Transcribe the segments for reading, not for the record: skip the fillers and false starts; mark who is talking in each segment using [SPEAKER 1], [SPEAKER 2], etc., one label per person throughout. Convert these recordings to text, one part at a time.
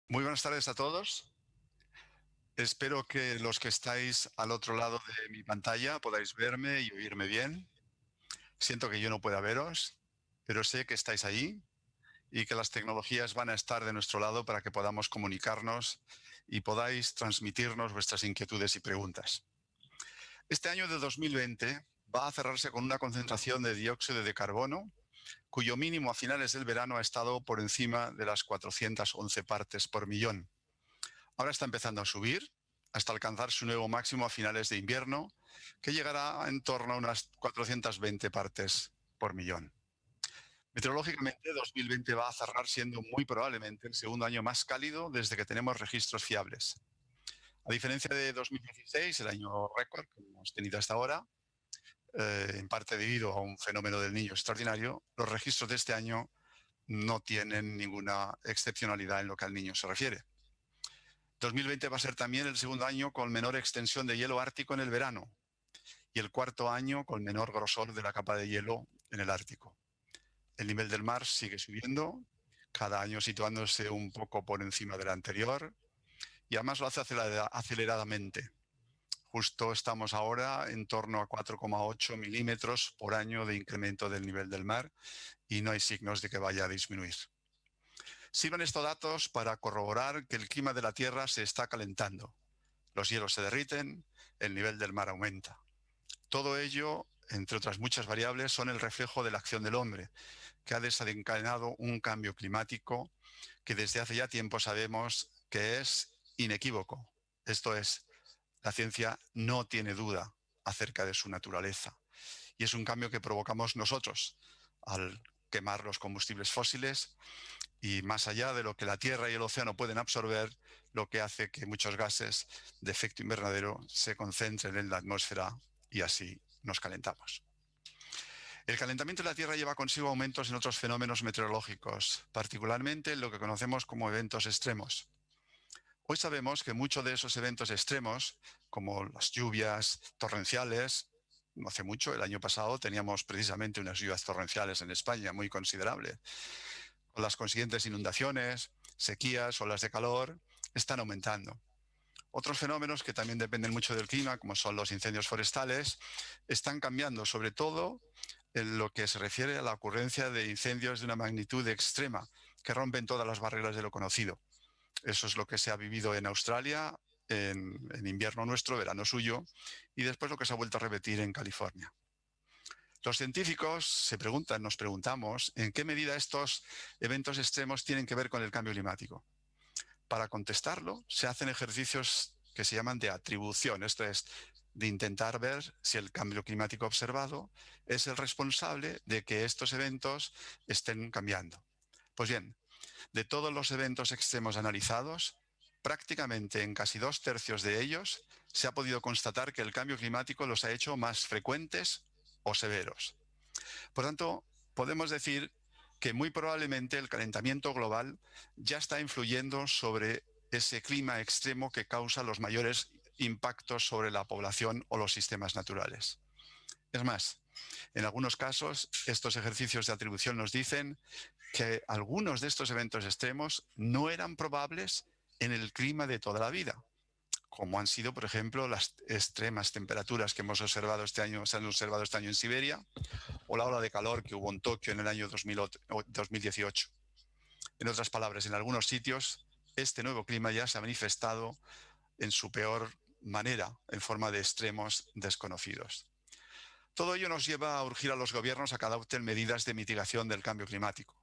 [SPEAKER 1] Muy buenas tardes a todos. Espero que los que estáis al otro lado de mi pantalla podáis verme y oírme bien. Siento que yo no pueda veros, pero sé que estáis ahí y que las tecnologías van a estar de nuestro lado para que podamos comunicarnos y podáis transmitirnos vuestras inquietudes y preguntas. Este año de 2020 va a cerrarse con una concentración de dióxido de carbono cuyo mínimo a finales del verano ha estado por encima de las 411 partes por millón. Ahora está empezando a subir hasta alcanzar su nuevo máximo a finales de invierno, que llegará en torno a unas 420 partes por millón. Meteorológicamente, 2020 va a cerrar siendo muy probablemente el segundo año más cálido desde que tenemos registros fiables. A diferencia de 2016, el año récord que hemos tenido hasta ahora, en parte debido a un fenómeno del niño extraordinario, los registros de este año no tienen ninguna excepcionalidad en lo que al niño se refiere. 2020 va a ser también el segundo año con menor extensión de hielo ártico en el verano y el cuarto año con menor grosor de la capa de hielo en el Ártico. El nivel del mar sigue subiendo, cada año situándose un poco por encima del anterior, y además lo hace aceleradamente. Justo estamos ahora en torno a 4,8 milímetros por año de incremento del nivel del mar y no hay signos de que vaya a disminuir. Sirven estos datos para corroborar que el clima de la Tierra se está calentando. Los hielos se derriten, el nivel del mar aumenta. Todo ello, entre otras muchas variables, son el reflejo de la acción del hombre, que ha desencadenado un cambio climático que desde hace ya tiempo sabemos que es inequívoco. Esto es, la ciencia no tiene duda acerca de su naturaleza. Y es un cambio que provocamos nosotros al quemar los combustibles fósiles y más allá de lo que la Tierra y el océano pueden absorber, lo que hace que muchos gases de efecto invernadero se concentren en la atmósfera y así nos calentamos. El calentamiento de la Tierra lleva consigo aumentos en otros fenómenos meteorológicos, particularmente en lo que conocemos como eventos extremos. Hoy sabemos que muchos de esos eventos extremos, como las lluvias torrenciales, no hace mucho, el año pasado teníamos precisamente unas lluvias torrenciales en España muy considerables, con las consiguientes inundaciones, sequías, olas de calor, están aumentando. Otros fenómenos que también dependen mucho del clima, como son los incendios forestales, están cambiando, sobre todo en lo que se refiere a la ocurrencia de incendios de una magnitud extrema, que rompen todas las barreras de lo conocido. Eso es lo que se ha vivido en Australia, en invierno nuestro, verano suyo, y después lo que se ha vuelto a repetir en California. Los científicos nos preguntamos, ¿en qué medida estos eventos extremos tienen que ver con el cambio climático? Para contestarlo, se hacen ejercicios que se llaman de atribución, esto es, de intentar ver si el cambio climático observado es el responsable de que estos eventos estén cambiando. Pues bien, de todos los eventos extremos analizados, prácticamente en casi 2/3 de ellos se ha podido constatar que el cambio climático los ha hecho más frecuentes o severos. Por tanto, podemos decir que muy probablemente el calentamiento global ya está influyendo sobre ese clima extremo que causa los mayores impactos sobre la población o los sistemas naturales. Es más, en algunos casos, estos ejercicios de atribución nos dicen que algunos de estos eventos extremos no eran probables en el clima de toda la vida, como han sido, por ejemplo, las extremas temperaturas que hemos observado este año, se han observado este año en Siberia, o la ola de calor que hubo en Tokio en el año 2018. En otras palabras, en algunos sitios, este nuevo clima ya se ha manifestado en su peor manera, en forma de extremos desconocidos. Todo ello nos lleva a urgir a los gobiernos a que adopten medidas de mitigación del cambio climático.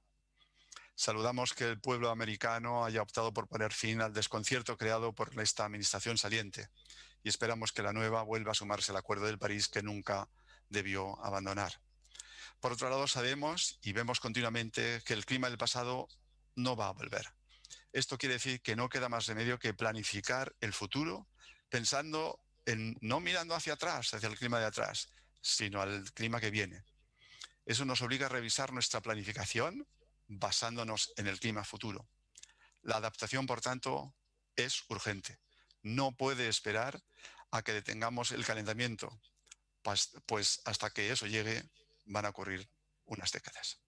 [SPEAKER 1] Saludamos que el pueblo americano haya optado por poner fin al desconcierto creado por esta administración saliente y esperamos que la nueva vuelva a sumarse al Acuerdo de París que nunca debió abandonar. Por otro lado, sabemos y vemos continuamente que el clima del pasado no va a volver. Esto quiere decir que no queda más remedio que planificar el futuro pensando en no mirando hacia atrás, hacia el clima de atrás, sino al clima que viene. Eso nos obliga a revisar nuestra planificación basándonos en el clima futuro. La adaptación, por tanto, es urgente. No puede esperar a que detengamos el calentamiento, pues hasta que eso llegue van a ocurrir unas décadas.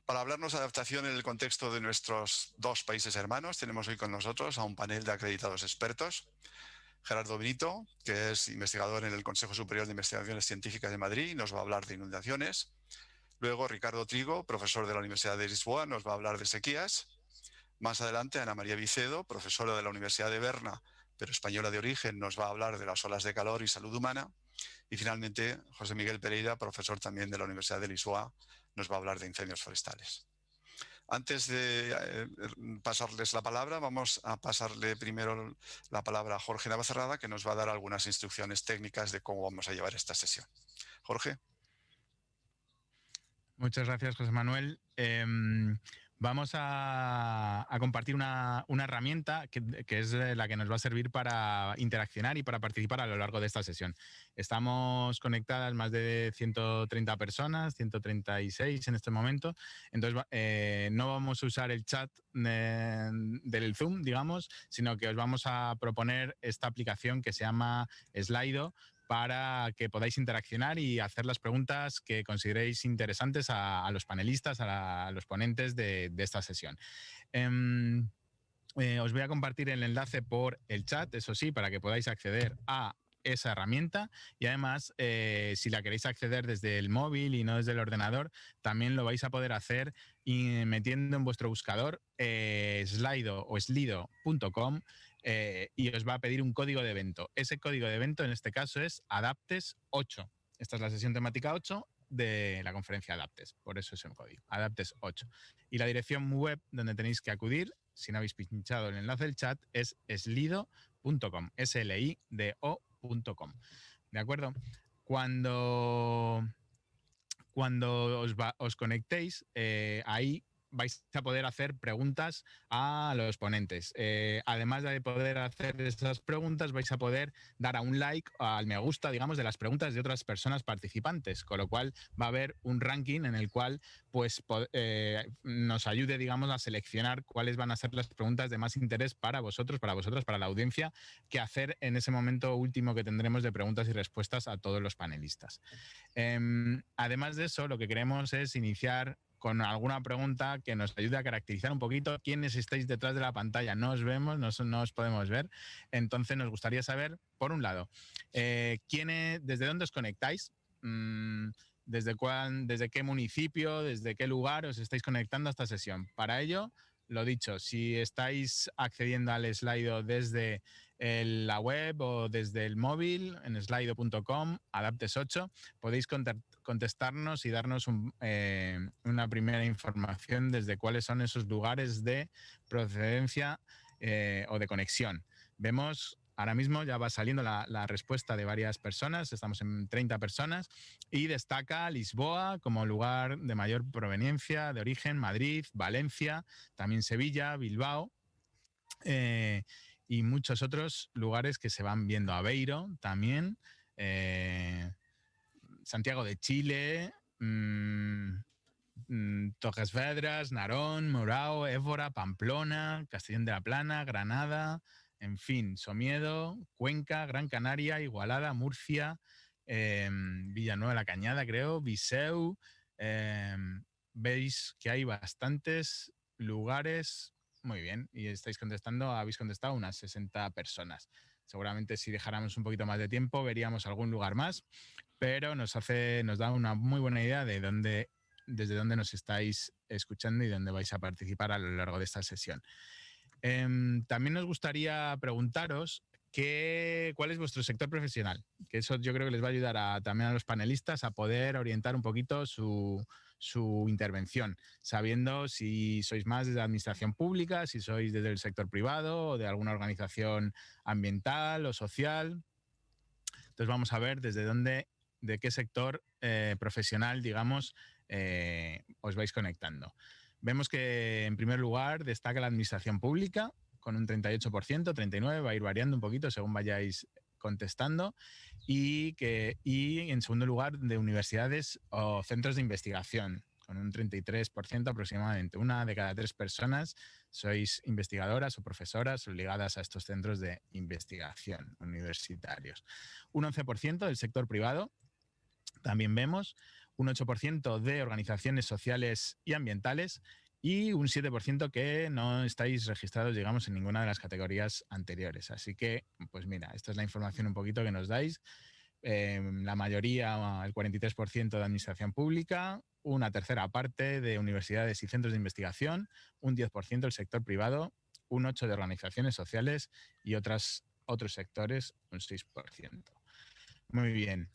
[SPEAKER 1] Para hablarnos de adaptación en el contexto de nuestros dos países hermanos, tenemos hoy con nosotros a un panel de acreditados expertos. Gerardo Benito, que es investigador en el Consejo Superior de Investigaciones Científicas de Madrid, nos va a hablar de inundaciones. Luego, Ricardo Trigo, profesor de la Universidad de Lisboa, nos va a hablar de sequías. Más adelante, Ana María Vicedo, profesora de la Universidad de Berna, pero española de origen, nos va a hablar de las olas de calor y salud humana. Y finalmente, José Miguel Pereira, profesor también de la Universidad de Lisboa, nos va a hablar de incendios forestales. Antes de pasarles la palabra, vamos a pasarle primero la palabra a Jorge Navacerrada, que nos va a dar algunas instrucciones técnicas de cómo vamos a llevar esta sesión. Jorge.
[SPEAKER 2] Muchas gracias, José Manuel. Vamos a compartir una herramienta que es la que nos va a servir para interaccionar y para participar a lo largo de esta sesión. Estamos conectadas más de 130 personas, 136 en este momento. Entonces, no vamos a usar el chat del Zoom, digamos, sino que os vamos a proponer esta aplicación que se llama Slido, para que podáis interaccionar y hacer las preguntas que consideréis interesantes a los panelistas, a los ponentes de esta sesión. Os voy a compartir el enlace por el chat, eso sí, para que podáis acceder a esa herramienta, y además, si la queréis acceder desde el móvil y no desde el ordenador, también lo vais a poder hacer metiendo en vuestro buscador slido o slido.com, y os va a pedir un código de evento. Ese código de evento en este caso es Adaptes 8. Esta es la sesión temática 8 de la conferencia Adaptes, por eso es el código, Adaptes 8. Y la dirección web donde tenéis que acudir, si no habéis pinchado el enlace del chat, es slido.com, slido.com. ¿De acuerdo? Cuando os conectéis, ahí vais a poder hacer preguntas a los ponentes. Además de poder hacer esas preguntas, vais a poder dar a un like, al me gusta, digamos, de las preguntas de otras personas participantes, con lo cual va a haber un ranking en el cual pues, nos ayude, digamos, a seleccionar cuáles van a ser las preguntas de más interés para vosotros, para vosotras, para la audiencia, que hacer en ese momento último que tendremos de preguntas y respuestas a todos los panelistas. Además de eso, lo que queremos es iniciar con alguna pregunta que nos ayude a caracterizar un poquito quiénes estáis detrás de la pantalla. No os vemos, no os podemos ver. Entonces nos gustaría saber, por un lado, desde dónde os conectáis, desde qué municipio, desde qué lugar os estáis conectando a esta sesión. Para ello, lo dicho, si estáis accediendo al Slido desde la web o desde el móvil, en slido.com, Adaptes 8, podéis contestarnos y darnos una primera información desde cuáles son esos lugares de procedencia o de conexión. Vemos, ahora mismo ya va saliendo la respuesta de varias personas, estamos en 30 personas, y destaca Lisboa como lugar de mayor proveniencia, de origen, Madrid, Valencia, también Sevilla, Bilbao, y muchos otros lugares que se van viendo. Aveiro también, Santiago de Chile, Torres Vedras, Narón, Morao, Évora, Pamplona, Castellón de la Plana, Granada, en fin, Somiedo, Cuenca, Gran Canaria, Igualada, Murcia, Villanueva de la Cañada, creo, Viseu. Veis que hay bastantes lugares. Muy bien, y habéis contestado unas 60 personas. Seguramente si dejáramos un poquito más de tiempo veríamos algún lugar más, pero nos da una muy buena idea de desde dónde nos estáis escuchando y dónde vais a participar a lo largo de esta sesión. También nos gustaría preguntaros cuál es vuestro sector profesional, que eso yo creo que les va a ayudar también a los panelistas a poder orientar un poquito su intervención, sabiendo si sois más de la administración pública, si sois desde el sector privado o de alguna organización ambiental o social. Entonces vamos a ver de qué sector profesional, digamos, os vais conectando. Vemos que en primer lugar destaca la administración pública con un 38%, 39%, va a ir variando un poquito según vayáis contestando, y en segundo lugar de universidades o centros de investigación con un 33% aproximadamente. 1 de cada 3 personas sois investigadoras o profesoras ligadas a estos centros de investigación universitarios. Un 11% del sector privado, también vemos, un 8% de organizaciones sociales y ambientales y un 7% que no estáis registrados, digamos, en ninguna de las categorías anteriores. Así que, pues mira, esta es la información un poquito que nos dais. La mayoría, el 43% de administración pública, una tercera parte de universidades y centros de investigación, un 10% del sector privado, un 8% de organizaciones sociales y otros sectores, un 6%. Muy bien.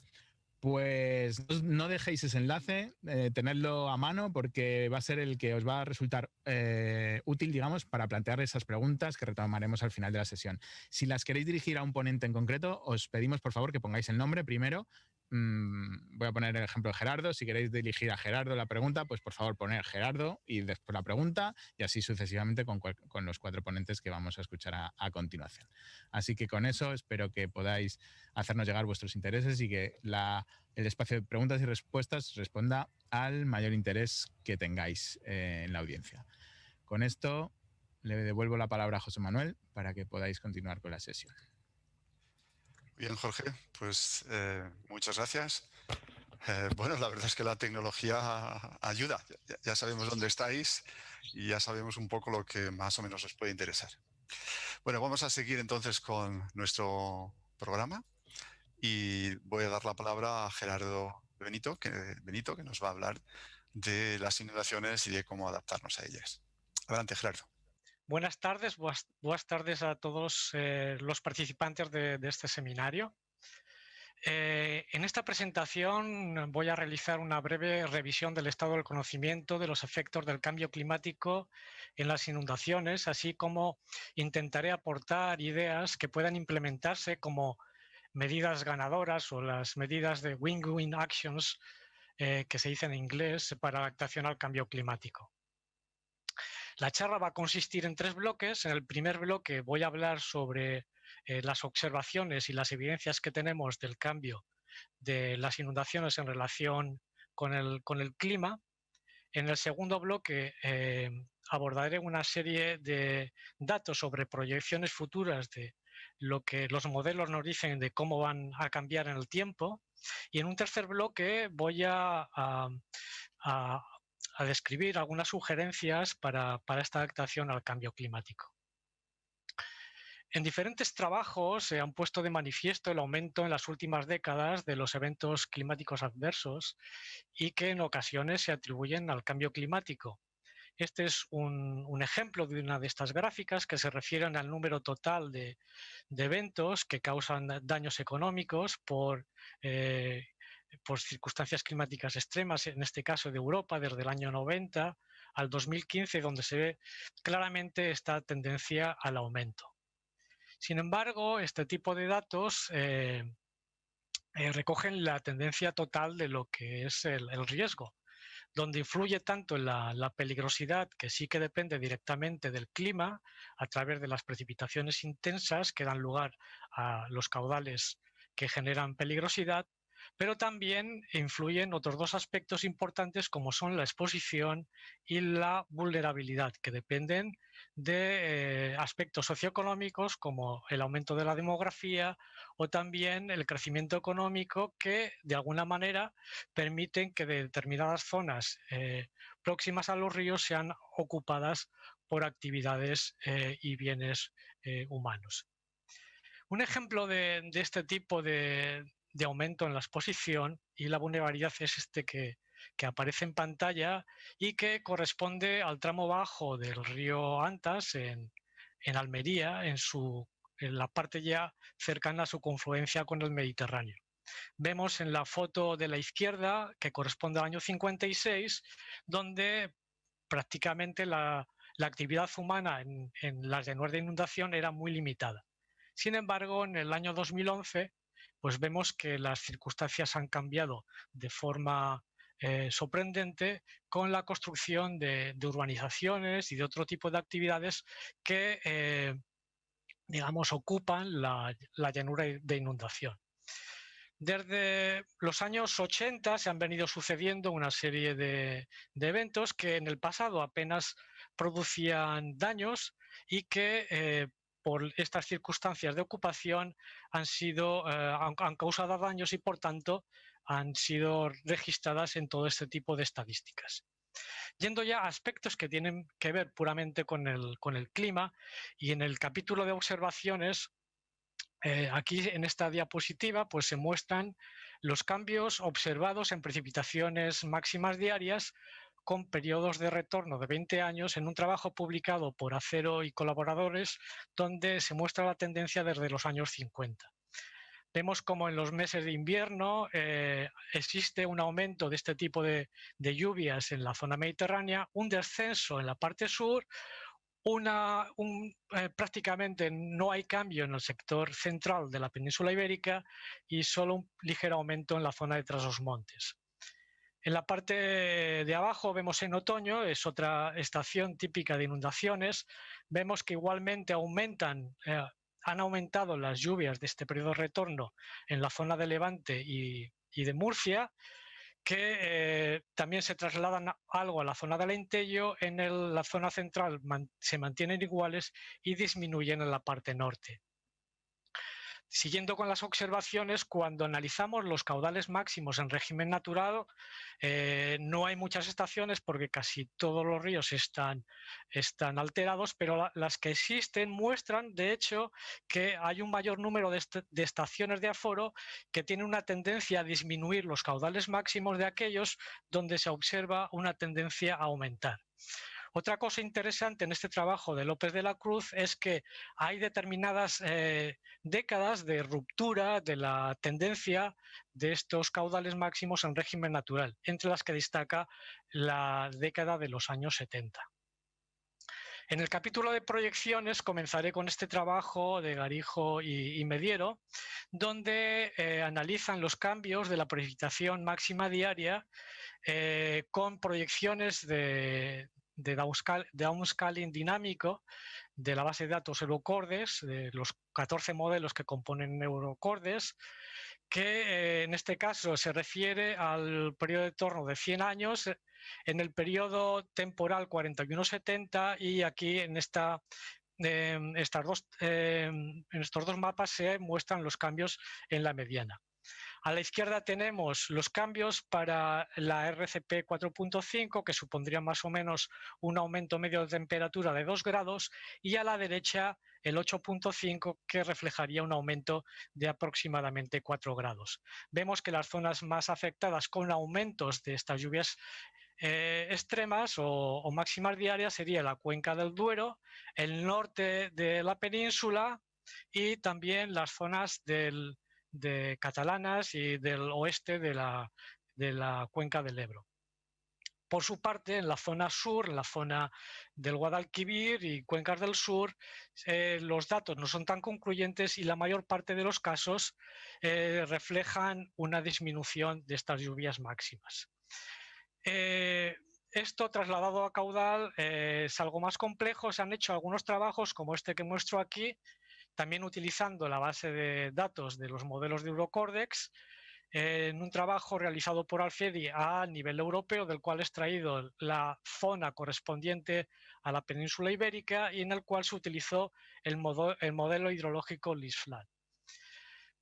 [SPEAKER 2] Pues no dejéis ese enlace, tenedlo a mano porque va a ser el que os va a resultar útil, digamos, para plantear esas preguntas que retomaremos al final de la sesión. Si las queréis dirigir a un ponente en concreto, os pedimos por favor que pongáis el nombre primero. Voy a poner el ejemplo de Gerardo. Si queréis dirigir a Gerardo la pregunta, pues por favor poner Gerardo y después la pregunta y así sucesivamente con los 4 ponentes que vamos a escuchar a continuación. Así que con eso espero que podáis hacernos llegar vuestros intereses y que el espacio de preguntas y respuestas responda al mayor interés que tengáis en la audiencia. Con esto le devuelvo la palabra a José Manuel para que podáis continuar con la sesión.
[SPEAKER 1] Bien, Jorge, pues muchas gracias. Bueno, la verdad es que la tecnología ayuda. Ya sabemos dónde estáis y ya sabemos un poco lo que más o menos os puede interesar. Bueno, vamos a seguir entonces con nuestro programa y voy a dar la palabra a Gerardo Benito, que nos va a hablar de las inundaciones y de cómo adaptarnos a ellas. Adelante, Gerardo.
[SPEAKER 3] Buenas tardes a todos los participantes de este seminario. En esta presentación voy a realizar una breve revisión del estado del conocimiento de los efectos del cambio climático en las inundaciones, así como intentaré aportar ideas que puedan implementarse como medidas ganadoras o las medidas de win-win actions que se dice en inglés para la adaptación al cambio climático. La charla va a consistir en 3 bloques. En el primer bloque voy a hablar sobre las observaciones y las evidencias que tenemos del cambio de las inundaciones en relación con el clima. En el segundo bloque abordaré una serie de datos sobre proyecciones futuras de lo que los modelos nos dicen de cómo van a cambiar en el tiempo. Y en un tercer bloque voy a describir algunas sugerencias para esta adaptación al cambio climático. En diferentes trabajos se han puesto de manifiesto el aumento en las últimas décadas de los eventos climáticos adversos y que en ocasiones se atribuyen al cambio climático. Este es un ejemplo de una de estas gráficas que se refieren al número total de eventos que causan daños económicos por circunstancias climáticas extremas, en este caso de Europa, desde el año 90 al 2015, donde se ve claramente esta tendencia al aumento. Sin embargo, este tipo de datos recogen la tendencia total de lo que es el riesgo, donde influye tanto en la peligrosidad, que sí que depende directamente del clima, a través de las precipitaciones intensas que dan lugar a los caudales que generan peligrosidad, pero también influyen otros 2 aspectos importantes como son la exposición y la vulnerabilidad, que dependen de aspectos socioeconómicos como el aumento de la demografía o también el crecimiento económico que de alguna manera permiten que determinadas zonas próximas a los ríos sean ocupadas por actividades y bienes humanos. Un ejemplo de este tipo de aumento en la exposición y la vulnerabilidad es este que aparece en pantalla y que corresponde al tramo bajo del río Antas en Almería, en la parte ya cercana a su confluencia con el Mediterráneo. Vemos en la foto de la izquierda, que corresponde al año 56, donde prácticamente la actividad humana en las llanuras de inundación era muy limitada. Sin embargo, en el año 2011, pues vemos que las circunstancias han cambiado de forma sorprendente con la construcción de urbanizaciones y de otro tipo de actividades que, digamos, ocupan la llanura de inundación. Desde los años 80 se han venido sucediendo una serie de eventos que en el pasado apenas producían daños y que por estas circunstancias de ocupación han causado daños y por tanto han sido registradas en todo este tipo de estadísticas. Yendo ya a aspectos que tienen que ver puramente con el clima, y en el capítulo de observaciones, aquí en esta diapositiva pues se muestran los cambios observados en precipitaciones máximas diarias con periodos de retorno de 20 años en un trabajo publicado por Acero y colaboradores, donde se muestra la tendencia desde los años 50. Vemos como en los meses de invierno existe un aumento de este tipo de lluvias en la zona mediterránea, un descenso en la parte sur, prácticamente no hay cambio en el sector central de la península ibérica y solo un ligero aumento en la zona de tras los montes. En la parte de abajo vemos en otoño, es otra estación típica de inundaciones, vemos que igualmente han aumentado las lluvias de este periodo de retorno en la zona de Levante y de Murcia, que también se trasladan algo a la zona del Alentejo. La zona central se mantienen iguales y disminuyen en la parte norte. Siguiendo con las observaciones, cuando analizamos los caudales máximos en régimen natural, no hay muchas estaciones porque casi todos los ríos están alterados, pero las que existen muestran, de hecho, que hay un mayor número de estaciones de aforo que tienen una tendencia a disminuir los caudales máximos de aquellos donde se observa una tendencia a aumentar. Otra cosa interesante en este trabajo de López de la Cruz es que hay determinadas décadas de ruptura de la tendencia de estos caudales máximos en régimen natural, entre las que destaca la década de los años 70. En el capítulo de proyecciones comenzaré con este trabajo de Garijo y Mediero, donde analizan los cambios de la precipitación máxima diaria con proyecciones de downscaling dinámico de la base de datos Eurocordes, de los 14 modelos que componen Eurocordes, que en este caso se refiere al periodo de torno de 100 años, en el periodo temporal 41-70, y aquí en estos dos mapas se muestran los cambios en la mediana. A la izquierda tenemos los cambios para la RCP 4.5, que supondría más o menos un aumento medio de temperatura de 2 grados, y a la derecha el 8.5, que reflejaría un aumento de aproximadamente 4 grados. Vemos que las zonas más afectadas con aumentos de estas lluvias extremas o máximas diarias sería la cuenca del Duero, el norte de la península y también las zonas de catalanas y del oeste de la cuenca del Ebro. Por su parte, en la zona sur, en la zona del Guadalquivir y cuencas del sur, los datos no son tan concluyentes y la mayor parte de los casos reflejan una disminución de estas lluvias máximas. Esto trasladado a caudal es algo más complejo. Se han hecho algunos trabajos como este que muestro aquí, también utilizando la base de datos de los modelos de Eurocordex, en un trabajo realizado por Alfieri a nivel europeo, del cual he extraído la zona correspondiente a la península ibérica y en el cual se utilizó el modelo hidrológico LISFLAT.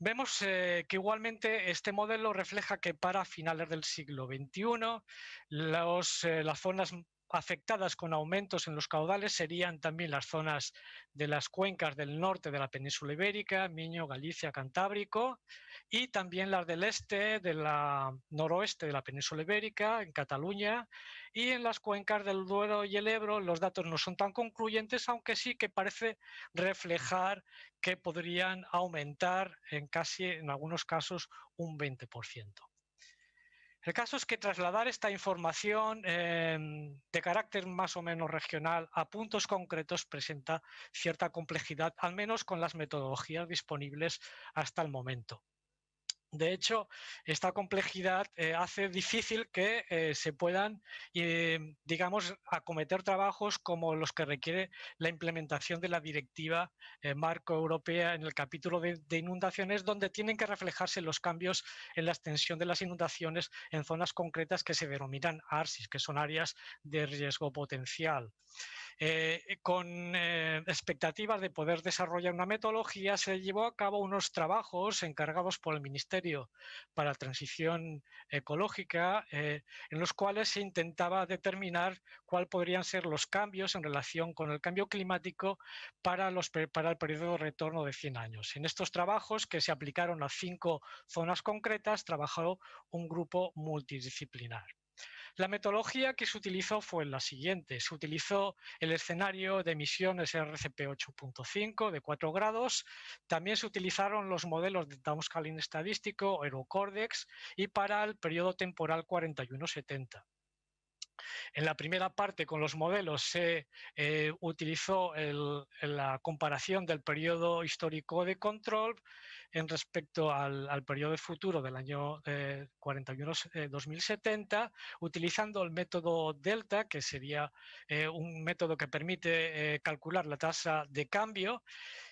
[SPEAKER 3] Vemos que igualmente este modelo refleja que para finales del siglo XXI las zonas afectadas con aumentos en los caudales serían también las zonas de las cuencas del norte de la península ibérica, Miño, Galicia, Cantábrico, y también las del este, de la noroeste de la península ibérica, en Cataluña, y en las cuencas del Duero y el Ebro los datos no son tan concluyentes, aunque sí que parece reflejar que podrían aumentar en algunos casos un 20%. El caso es que trasladar esta información de carácter más o menos regional a puntos concretos presenta cierta complejidad, al menos con las metodologías disponibles hasta el momento. De hecho, esta complejidad hace difícil que se puedan, digamos, acometer trabajos como los que requiere la implementación de la Directiva Marco Europea en el capítulo de inundaciones, donde tienen que reflejarse los cambios en la extensión de las inundaciones en zonas concretas que se denominan ARSIS, que son áreas de riesgo potencial. Con expectativas de poder desarrollar una metodología, se llevó a cabo unos trabajos encargados por el Ministerio Ministerio para Transición Ecológica, en los cuales se intentaba determinar cuáles podrían ser los cambios en relación con el cambio climático para el periodo de retorno de 100 años. En estos trabajos, que se aplicaron a 5 zonas concretas, trabajó un grupo multidisciplinar. La metodología que se utilizó fue la siguiente. Se utilizó el escenario de emisiones RCP 8.5 de 4 grados. También se utilizaron los modelos de downscaling estadístico, Eurocordex, y para el periodo temporal 4170. En la primera parte, con los modelos, se utilizó la comparación del periodo histórico de control en respecto al periodo futuro del año 2070, utilizando el método delta, que sería un método que permite calcular la tasa de cambio.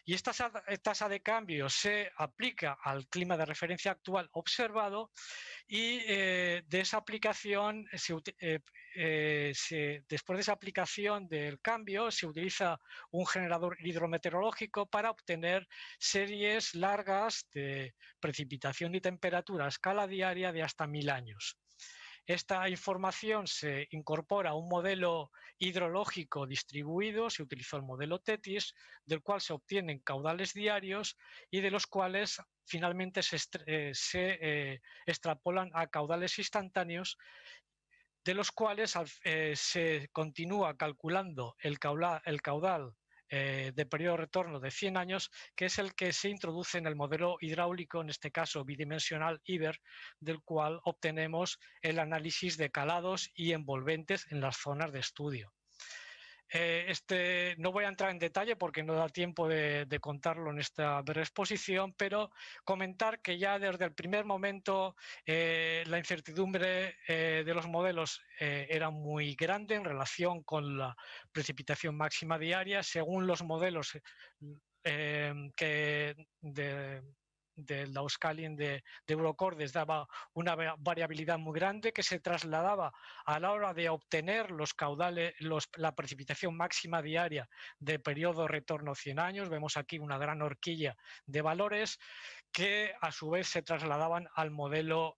[SPEAKER 3] Y esta tasa de cambio se aplica al clima de referencia actual observado, y de esa aplicación, después de esa aplicación del cambio, se utiliza un generador hidrometeorológico para obtener series largas de precipitación y temperatura a escala diaria de hasta 1000 años. Esta información se incorpora a un modelo hidrológico distribuido, se utilizó el modelo TETIS, del cual se obtienen caudales diarios y de los cuales finalmente se extrapolan a caudales instantáneos, de los cuales se continúa calculando el caudal de periodo de retorno de 100 años, que es el que se introduce en el modelo hidráulico, en este caso bidimensional IBER, del cual obtenemos el análisis de calados y envolventes en las zonas de estudio. No voy a entrar en detalle porque no da tiempo de contarlo en esta breve exposición, pero comentar que ya desde el primer momento la incertidumbre de los modelos era muy grande en relación con la precipitación máxima diaria. Según los modelos del downscaling de Eurocordex, daba una variabilidad muy grande que se trasladaba a la hora de obtener los caudales, la precipitación máxima diaria de periodo retorno 100 años. Vemos aquí una gran horquilla de valores que a su vez se trasladaban al modelo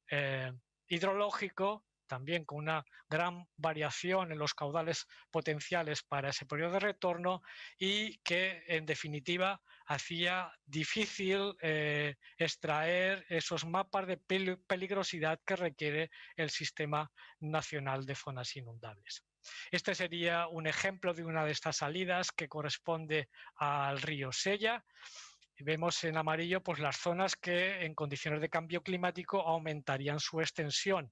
[SPEAKER 3] hidrológico, también con una gran variación en los caudales potenciales para ese periodo de retorno, y que en definitiva hacía difícil extraer esos mapas de peligrosidad que requiere el Sistema Nacional de Zonas Inundables. Este sería un ejemplo de una de estas salidas que corresponde al río Sella. Vemos en amarillo pues las zonas que en condiciones de cambio climático aumentarían su extensión.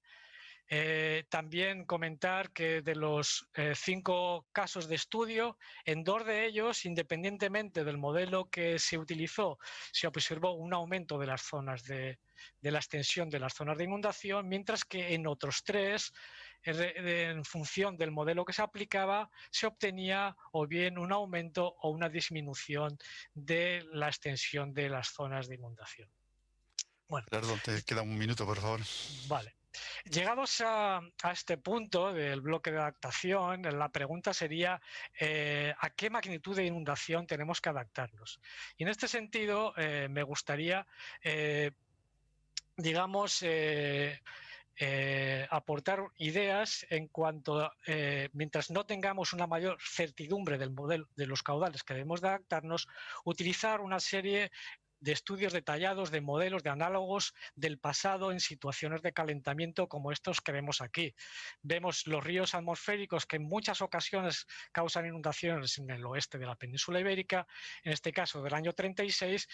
[SPEAKER 3] También comentar que de los 5 casos de estudio, en 2 de ellos, independientemente del modelo que se utilizó, se observó un aumento de las zonas de la extensión de las zonas de inundación, mientras que en otros 3, en función del modelo que se aplicaba, se obtenía o bien un aumento o una disminución de la extensión de las zonas de inundación. Bueno,
[SPEAKER 1] Gerardo, te queda un minuto, por favor.
[SPEAKER 3] Vale. Llegados a este punto del bloque de adaptación, la pregunta sería ¿a qué magnitud de inundación tenemos que adaptarnos? Y en este sentido me gustaría, aportar ideas en cuanto a, mientras no tengamos una mayor certidumbre del modelo de los caudales que debemos de adaptarnos, utilizar una serie de estudios detallados de modelos de análogos del pasado en situaciones de calentamiento como estos que vemos aquí. Vemos los ríos atmosféricos que en muchas ocasiones causan inundaciones en el oeste de la península ibérica, en este caso del año 36,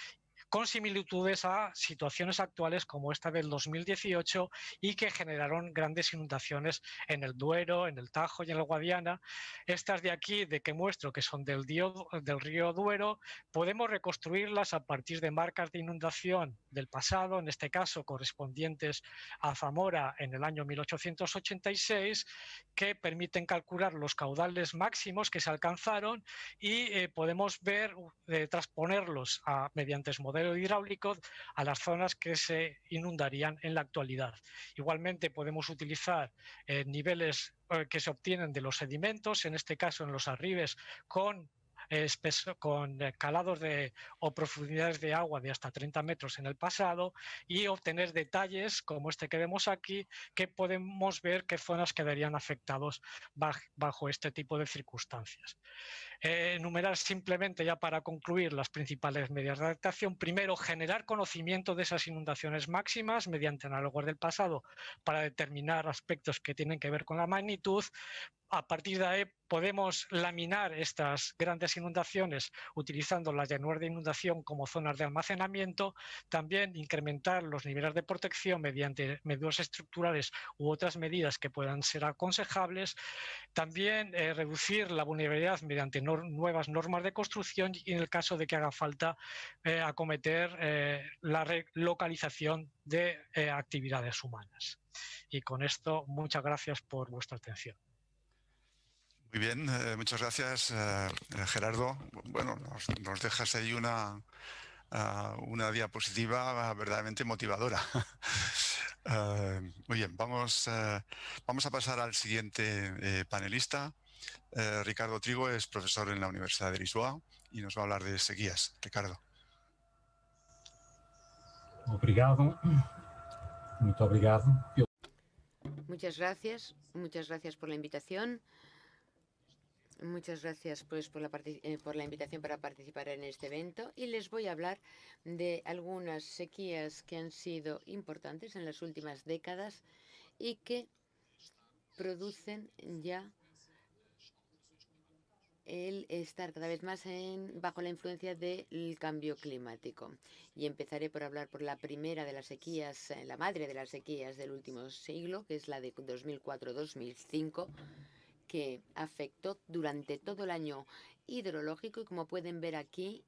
[SPEAKER 3] con similitudes a situaciones actuales como esta del 2018 y que generaron grandes inundaciones en el Duero, en el Tajo y en el Guadiana. Estas de aquí, de que muestro que son del río Duero, podemos reconstruirlas a partir de marcas de inundación del pasado, en este caso correspondientes a Zamora en el año 1886, que permiten calcular los caudales máximos que se alcanzaron y podemos ver, transponerlos mediante modelos hidráulicos a las zonas que se inundarían en la actualidad. Igualmente podemos utilizar niveles que se obtienen de los sedimentos, en este caso en los arribes, con con calados o profundidades de agua de hasta 30 metros en el pasado y obtener detalles como este que vemos aquí, que podemos ver qué zonas quedarían afectados bajo este tipo de circunstancias. Enumerar simplemente, ya para concluir, las principales medidas de adaptación. Primero, generar conocimiento de esas inundaciones máximas mediante análogos del pasado para determinar aspectos que tienen que ver con la magnitud. A partir de ahí podemos laminar estas grandes inundaciones utilizando las llanuras de inundación como zonas de almacenamiento, también incrementar los niveles de protección mediante medidas estructurales u otras medidas que puedan ser aconsejables, también reducir la vulnerabilidad mediante nuevas normas de construcción y en el caso de que haga falta acometer la relocalización de actividades humanas. Y con esto, muchas gracias por vuestra atención.
[SPEAKER 1] Muy bien, muchas gracias, Gerardo. Bueno, nos dejas ahí una diapositiva verdaderamente motivadora. Muy bien, vamos a pasar al siguiente panelista. Ricardo Trigo es profesor en la Universidad de Lisboa y nos va a hablar de sequías. Ricardo.
[SPEAKER 4] Obrigado. Muito obrigado.
[SPEAKER 5] Muchas gracias por la invitación. Muchas gracias pues por la invitación para participar en este evento y les voy a hablar de algunas sequías que han sido importantes en las últimas décadas y que producen ya el estar cada vez más bajo la influencia del cambio climático. Y empezaré por hablar por la primera de las sequías, la madre de las sequías del último siglo, que es la de 2004-2005, que afectó durante todo el año hidrológico y, como pueden ver aquí,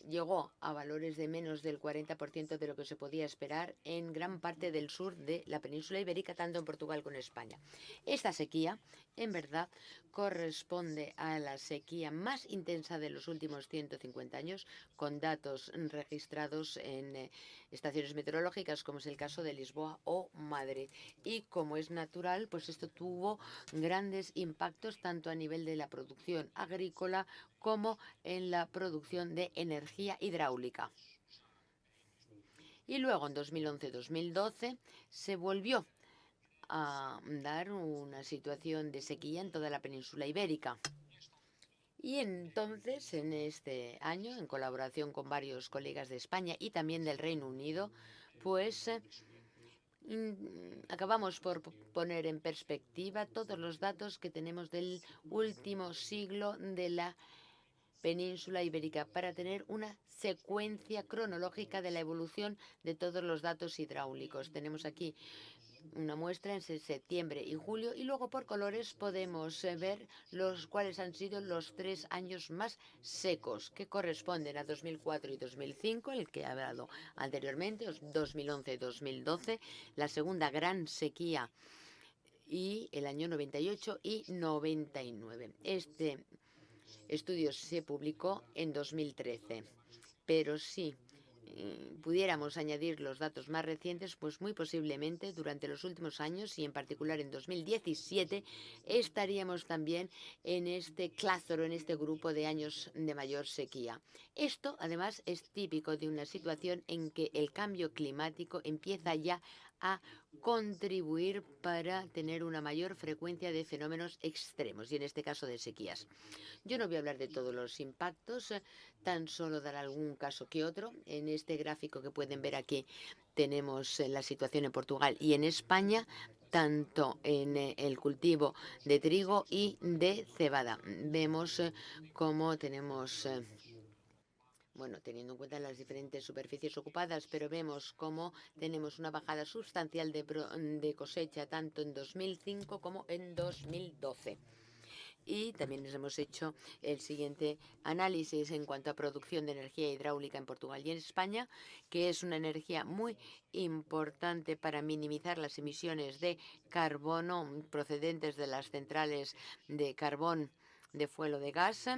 [SPEAKER 5] llegó a valores de menos del 40% de lo que se podía esperar en gran parte del sur de la península ibérica, tanto en Portugal como en España. Esta sequía, en verdad, corresponde a la sequía más intensa de los últimos 150 años, con datos registrados en estaciones meteorológicas, como es el caso de Lisboa o Madrid. Y como es natural, pues esto tuvo grandes impactos tanto a nivel de la producción agrícola como en la producción de energía hidráulica. Y luego, en 2011-2012, se volvió a dar una situación de sequía en toda la península ibérica. Y entonces, en este año, en colaboración con varios colegas de España y también del Reino Unido, pues acabamos por poner en perspectiva todos los datos que tenemos del último siglo de la península ibérica para tener una secuencia cronológica de la evolución de todos los datos hidráulicos. Tenemos aquí una muestra en septiembre y julio y luego por colores podemos ver cuáles han sido los 3 años más secos que corresponden a 2004 y 2005, el que he hablado anteriormente, 2011-2012, la segunda gran sequía, y el año 98 y 99. Este estudio se publicó en 2013, pero sí pudiéramos añadir los datos más recientes, pues muy posiblemente durante los últimos años y en particular en 2017 estaríamos también en este clúster, en este grupo de años de mayor sequía. Esto además es típico de una situación en que el cambio climático empieza ya a contribuir para tener una mayor frecuencia de fenómenos extremos y en este caso de sequías. Yo no voy a hablar de todos los impactos, tan solo dar algún caso que otro. En este gráfico que pueden ver aquí tenemos la situación en Portugal y en España, tanto en el cultivo de trigo y de cebada. Vemos cómo tenemos, bueno, teniendo en cuenta las diferentes superficies ocupadas, pero vemos cómo tenemos una bajada sustancial de cosecha tanto en 2005 como en 2012. Y también les hemos hecho el siguiente análisis en cuanto a producción de energía hidráulica en Portugal y en España, que es una energía muy importante para minimizar las emisiones de carbono procedentes de las centrales de carbón de fuelo de gas.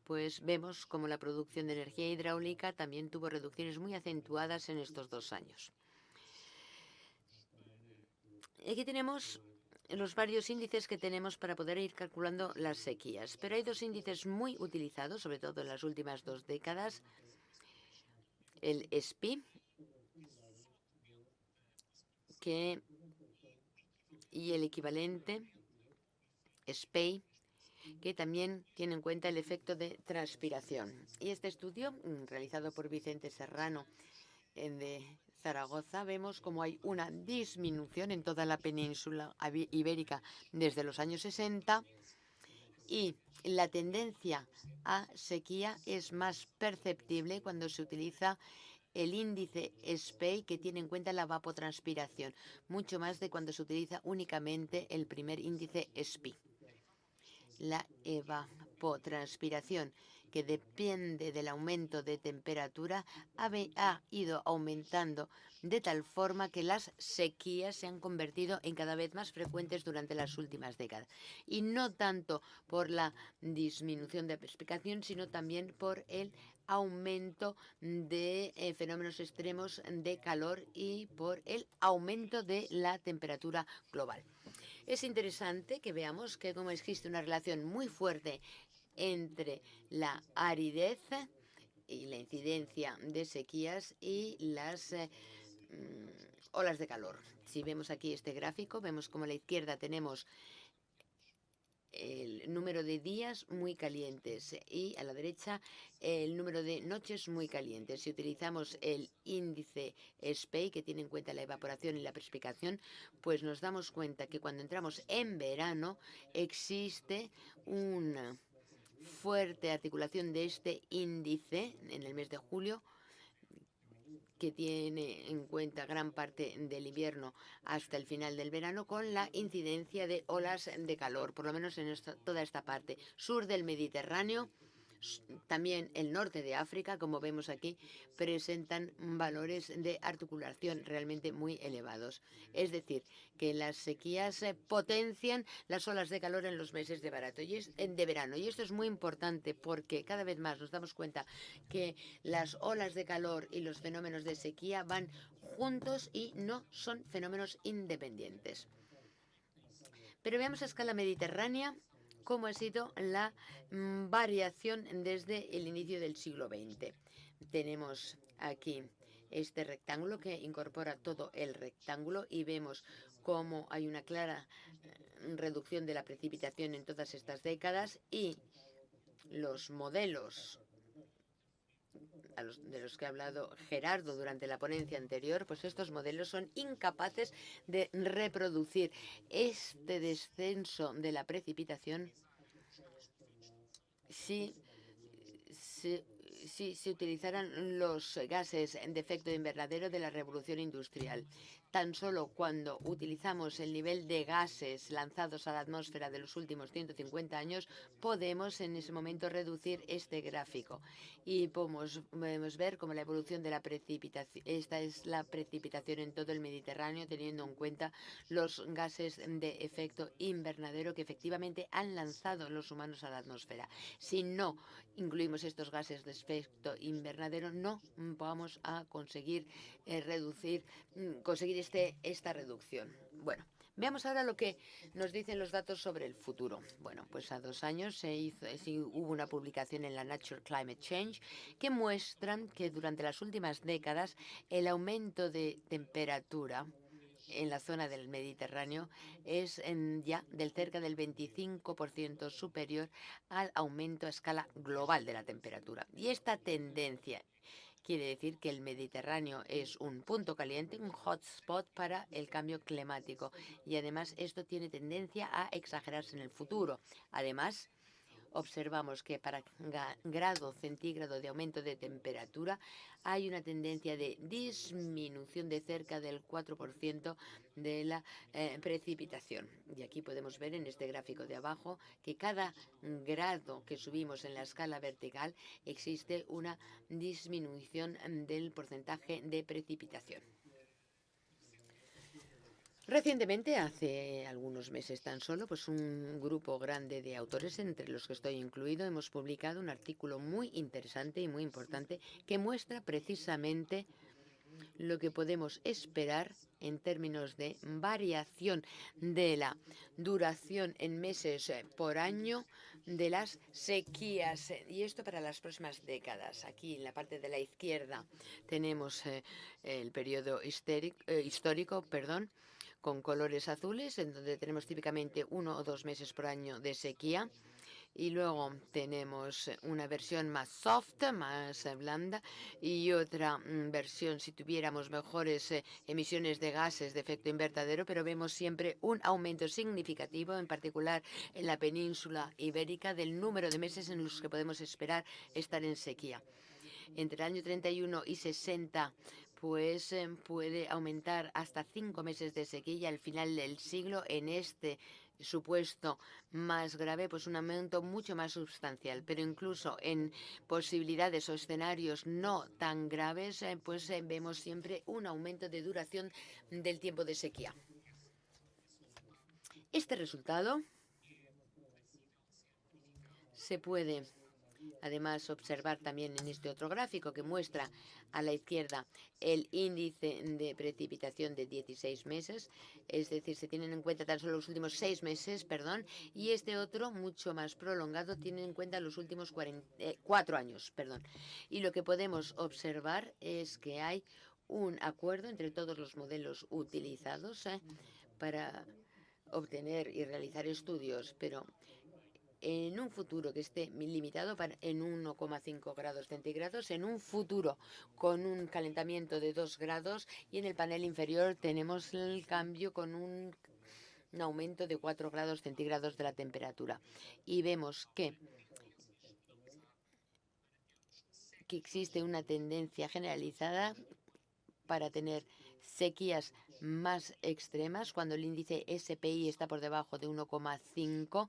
[SPEAKER 5] Pues vemos como la producción de energía hidráulica también tuvo reducciones muy acentuadas en estos 2 años. Aquí tenemos los varios índices que tenemos para poder ir calculando las sequías. Pero hay dos índices muy utilizados, sobre todo en las últimas 2 décadas. El SPI, y el equivalente SPEI, que también tiene en cuenta el efecto de transpiración. Y este estudio, realizado por Vicente Serrano de Zaragoza, vemos como hay una disminución en toda la península ibérica desde los años 60 y la tendencia a sequía es más perceptible cuando se utiliza el índice SPEI, que tiene en cuenta la evapotranspiración, mucho más de cuando se utiliza únicamente el primer índice SPI. La evapotranspiración, que depende del aumento de temperatura, ha ido aumentando de tal forma que las sequías se han convertido en cada vez más frecuentes durante las últimas décadas. Y no tanto por la disminución de precipitación, sino también por el aumento de fenómenos extremos de calor y por el aumento de la temperatura global. Es interesante que veamos que como existe una relación muy fuerte entre la aridez y la incidencia de sequías y las olas de calor. Si vemos aquí este gráfico, vemos como a la izquierda tenemos el número de días muy calientes y a la derecha el número de noches muy calientes. Si utilizamos el índice SPEI, que tiene en cuenta la evaporación y la precipitación, pues nos damos cuenta que cuando entramos en verano existe una fuerte articulación de este índice en el mes de julio, que tiene en cuenta gran parte del invierno hasta el final del verano, con la incidencia de olas de calor, por lo menos en toda esta parte sur del Mediterráneo. También el norte de África, como vemos aquí, presentan valores de articulación realmente muy elevados. Es decir, que las sequías potencian las olas de calor en los meses de verano. Y esto es muy importante porque cada vez más nos damos cuenta que las olas de calor y los fenómenos de sequía van juntos y no son fenómenos independientes. Pero veamos a escala mediterránea cómo ha sido la variación desde el inicio del siglo XX. Tenemos aquí este rectángulo que incorpora todo el rectángulo y vemos cómo hay una clara reducción de la precipitación en todas estas décadas, y los modelos de los que ha hablado Gerardo durante la ponencia anterior, pues estos modelos son incapaces de reproducir este descenso de la precipitación si se utilizaran los gases de efecto invernadero de la revolución industrial. Tan solo cuando utilizamos el nivel de gases lanzados a la atmósfera de los últimos 150 años, podemos en ese momento reducir este gráfico. Y podemos ver cómo la evolución de la precipitación, esta es la precipitación en todo el Mediterráneo, teniendo en cuenta los gases de efecto invernadero que efectivamente han lanzado los humanos a la atmósfera. Si no incluimos estos gases de efecto invernadero, no vamos a conseguir conseguir esta reducción. Bueno, veamos ahora lo que nos dicen los datos sobre el futuro. Bueno, pues a 2 años hubo una publicación en la Nature Climate Change que muestran que durante las últimas décadas el aumento de temperatura en la zona del Mediterráneo es ya del cerca del 25% superior al aumento a escala global de la temperatura. Y esta tendencia quiere decir que el Mediterráneo es un punto caliente, un hotspot para el cambio climático. Y además esto tiene tendencia a exagerarse en el futuro. Además, observamos que para grado centígrado de aumento de temperatura hay una tendencia de disminución de cerca del 4% de la precipitación. Y aquí podemos ver en este gráfico de abajo que cada grado que subimos en la escala vertical existe una disminución del porcentaje de precipitación. Recientemente, hace algunos meses tan solo, pues un grupo grande de autores, entre los que estoy incluido, hemos publicado un artículo muy interesante y muy importante que muestra precisamente lo que podemos esperar en términos de variación de la duración en meses por año de las sequías, y esto para las próximas décadas. Aquí en la parte de la izquierda tenemos el periodo histórico, con colores azules, en donde tenemos típicamente 1 o 2 meses por año de sequía. Y luego tenemos una versión más soft, más blanda, y otra versión si tuviéramos mejores emisiones de gases de efecto invernadero, pero vemos siempre un aumento significativo, en particular en la península ibérica, del número de meses en los que podemos esperar estar en sequía. Entre el año 31 y 60, pues puede aumentar hasta 5 meses de sequía al final del siglo. En este supuesto más grave, pues un aumento mucho más sustancial, pero incluso en posibilidades o escenarios no tan graves, pues vemos siempre un aumento de duración del tiempo de sequía. Este resultado se puede además observar también en este otro gráfico que muestra a la izquierda el índice de precipitación de 16 meses, es decir, se tienen en cuenta tan solo los últimos 6 meses, y este otro, mucho más prolongado, tiene en cuenta los últimos 4 años. Y lo que podemos observar es que hay un acuerdo entre todos los modelos utilizados para obtener y realizar estudios, pero en un futuro que esté limitado en 1,5 grados centígrados, en un futuro con un calentamiento de 2 grados, y en el panel inferior tenemos el cambio con un aumento de 4 grados centígrados de la temperatura. Y vemos que existe una tendencia generalizada para tener sequías más extremas cuando el índice SPI está por debajo de 1,5,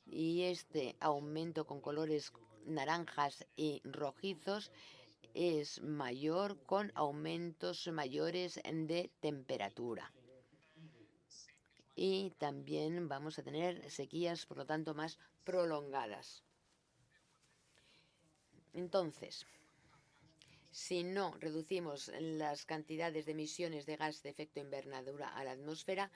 [SPEAKER 5] y este aumento con colores naranjas y rojizos es mayor con aumentos mayores de temperatura. Y también vamos a tener sequías, por lo tanto, más prolongadas. Entonces, si no reducimos las cantidades de emisiones de gas de efecto invernadero a la atmósfera,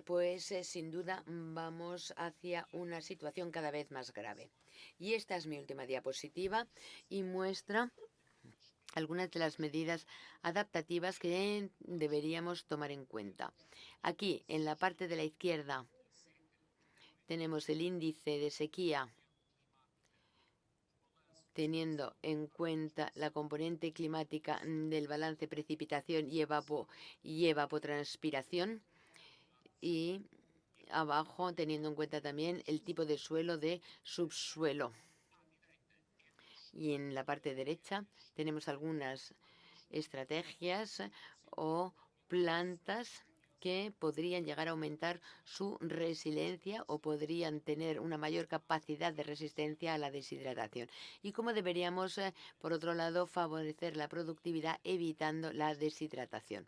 [SPEAKER 5] pues sin duda vamos hacia una situación cada vez más grave. Y esta es mi última diapositiva y muestra algunas de las medidas adaptativas que deberíamos tomar en cuenta. Aquí, en la parte de la izquierda, tenemos el índice de sequía teniendo en cuenta la componente climática del balance precipitación y evapotranspiración, y abajo teniendo en cuenta también el tipo de suelo de subsuelo. Y en la parte derecha tenemos algunas estrategias o plantas que podrían llegar a aumentar su resiliencia o podrían tener una mayor capacidad de resistencia a la deshidratación. Y cómo deberíamos, por otro lado, favorecer la productividad evitando la deshidratación.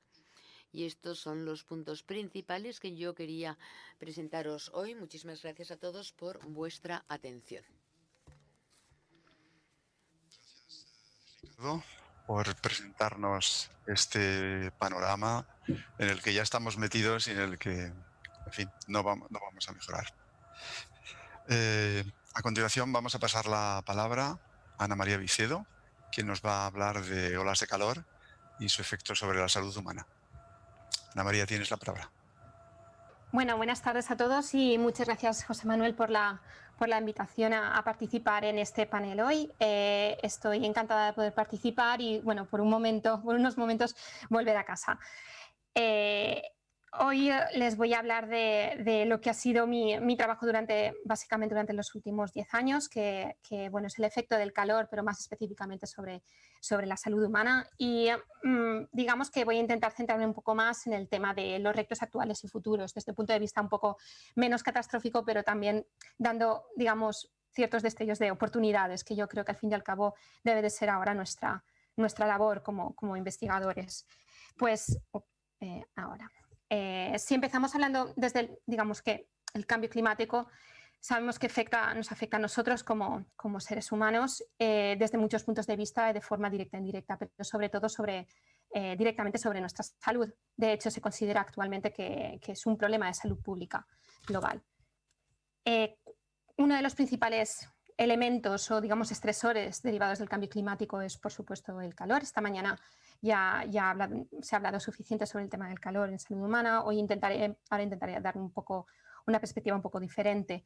[SPEAKER 5] Y estos son los puntos principales que yo quería presentaros hoy. Muchísimas gracias a todos por vuestra atención.
[SPEAKER 1] Ricardo, por presentarnos este panorama en el que ya estamos metidos y en el que, en fin, no vamos a mejorar. A continuación vamos a pasar la palabra a Ana María Vicedo, quien nos va a hablar de olas de calor y su efecto sobre la salud humana. Ana María, tienes la palabra.
[SPEAKER 6] Bueno, buenas tardes a todos y muchas gracias, José Manuel, por la invitación a participar en este panel hoy. Estoy encantada de poder participar y, bueno, por unos momentos volver a casa. Hoy les voy a hablar de lo que ha sido mi trabajo básicamente durante los últimos 10 años, que bueno, es el efecto del calor, pero más específicamente sobre la salud humana. Y digamos que voy a intentar centrarme un poco más en el tema de los retos actuales y futuros, desde el punto de vista un poco menos catastrófico, pero también dando, digamos, ciertos destellos de oportunidades, que yo creo que al fin y al cabo debe de ser ahora nuestra labor como investigadores. Pues ahora. Si empezamos hablando desde digamos que el cambio climático, sabemos que nos afecta a nosotros como seres humanos desde muchos puntos de vista, de forma directa e indirecta, pero sobre todo sobre directamente sobre nuestra salud. De hecho, se considera actualmente que es un problema de salud pública global. Uno de los principales elementos o, digamos, estresores derivados del cambio climático es, por supuesto, el calor. Esta mañana ya se ha hablado suficiente sobre el tema del calor en salud humana. Hoy ahora intentaré dar una perspectiva un poco diferente.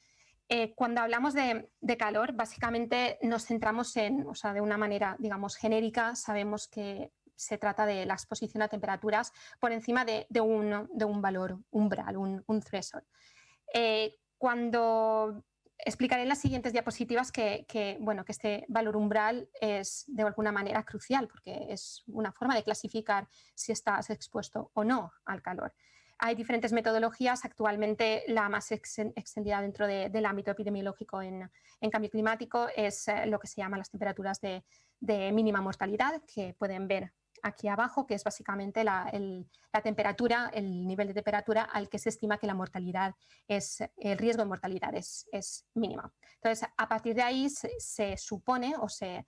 [SPEAKER 6] Cuando hablamos de calor, básicamente nos centramos de una manera, digamos, genérica, sabemos que se trata de la exposición a temperaturas por encima de un valor umbral, un threshold. Cuando explicaré en las siguientes diapositivas que este valor umbral es de alguna manera crucial porque es una forma de clasificar si estás expuesto o no al calor. Hay diferentes metodologías. Actualmente la más extendida dentro del ámbito epidemiológico en cambio climático es lo que se llama las temperaturas de mínima mortalidad, que pueden ver aquí abajo, que es básicamente la temperatura, el nivel de temperatura al que se estima que el riesgo de mortalidad es mínimo. Entonces, a partir de ahí se supone o se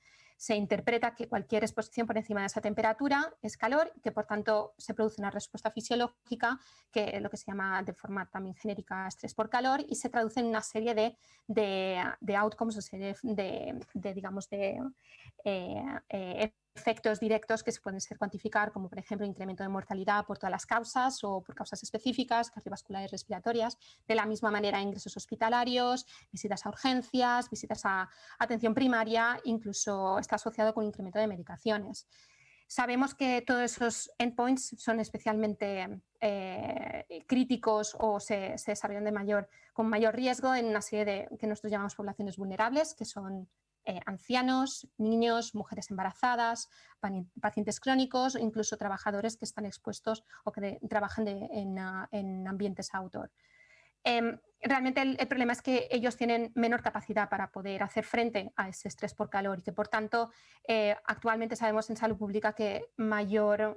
[SPEAKER 6] interpreta que cualquier exposición por encima de esa temperatura es calor, que por tanto se produce una respuesta fisiológica, que es lo que se llama de forma también genérica estrés por calor, y se traduce en una serie de outcomes, o serie efectos directos que se pueden cuantificar, como por ejemplo incremento de mortalidad por todas las causas o por causas específicas, cardiovasculares, respiratorias. De la misma manera, ingresos hospitalarios, visitas a urgencias, visitas a atención primaria, incluso está asociado con incremento de medicaciones. Sabemos que todos esos endpoints son especialmente críticos o se desarrollan con mayor riesgo en una serie de que nosotros llamamos poblaciones vulnerables, que son ancianos, niños, mujeres embarazadas, pacientes crónicos, incluso trabajadores que están expuestos o que trabajan en ambientes outdoor. Realmente el problema es que ellos tienen menor capacidad para poder hacer frente a ese estrés por calor y que por tanto actualmente sabemos en salud pública que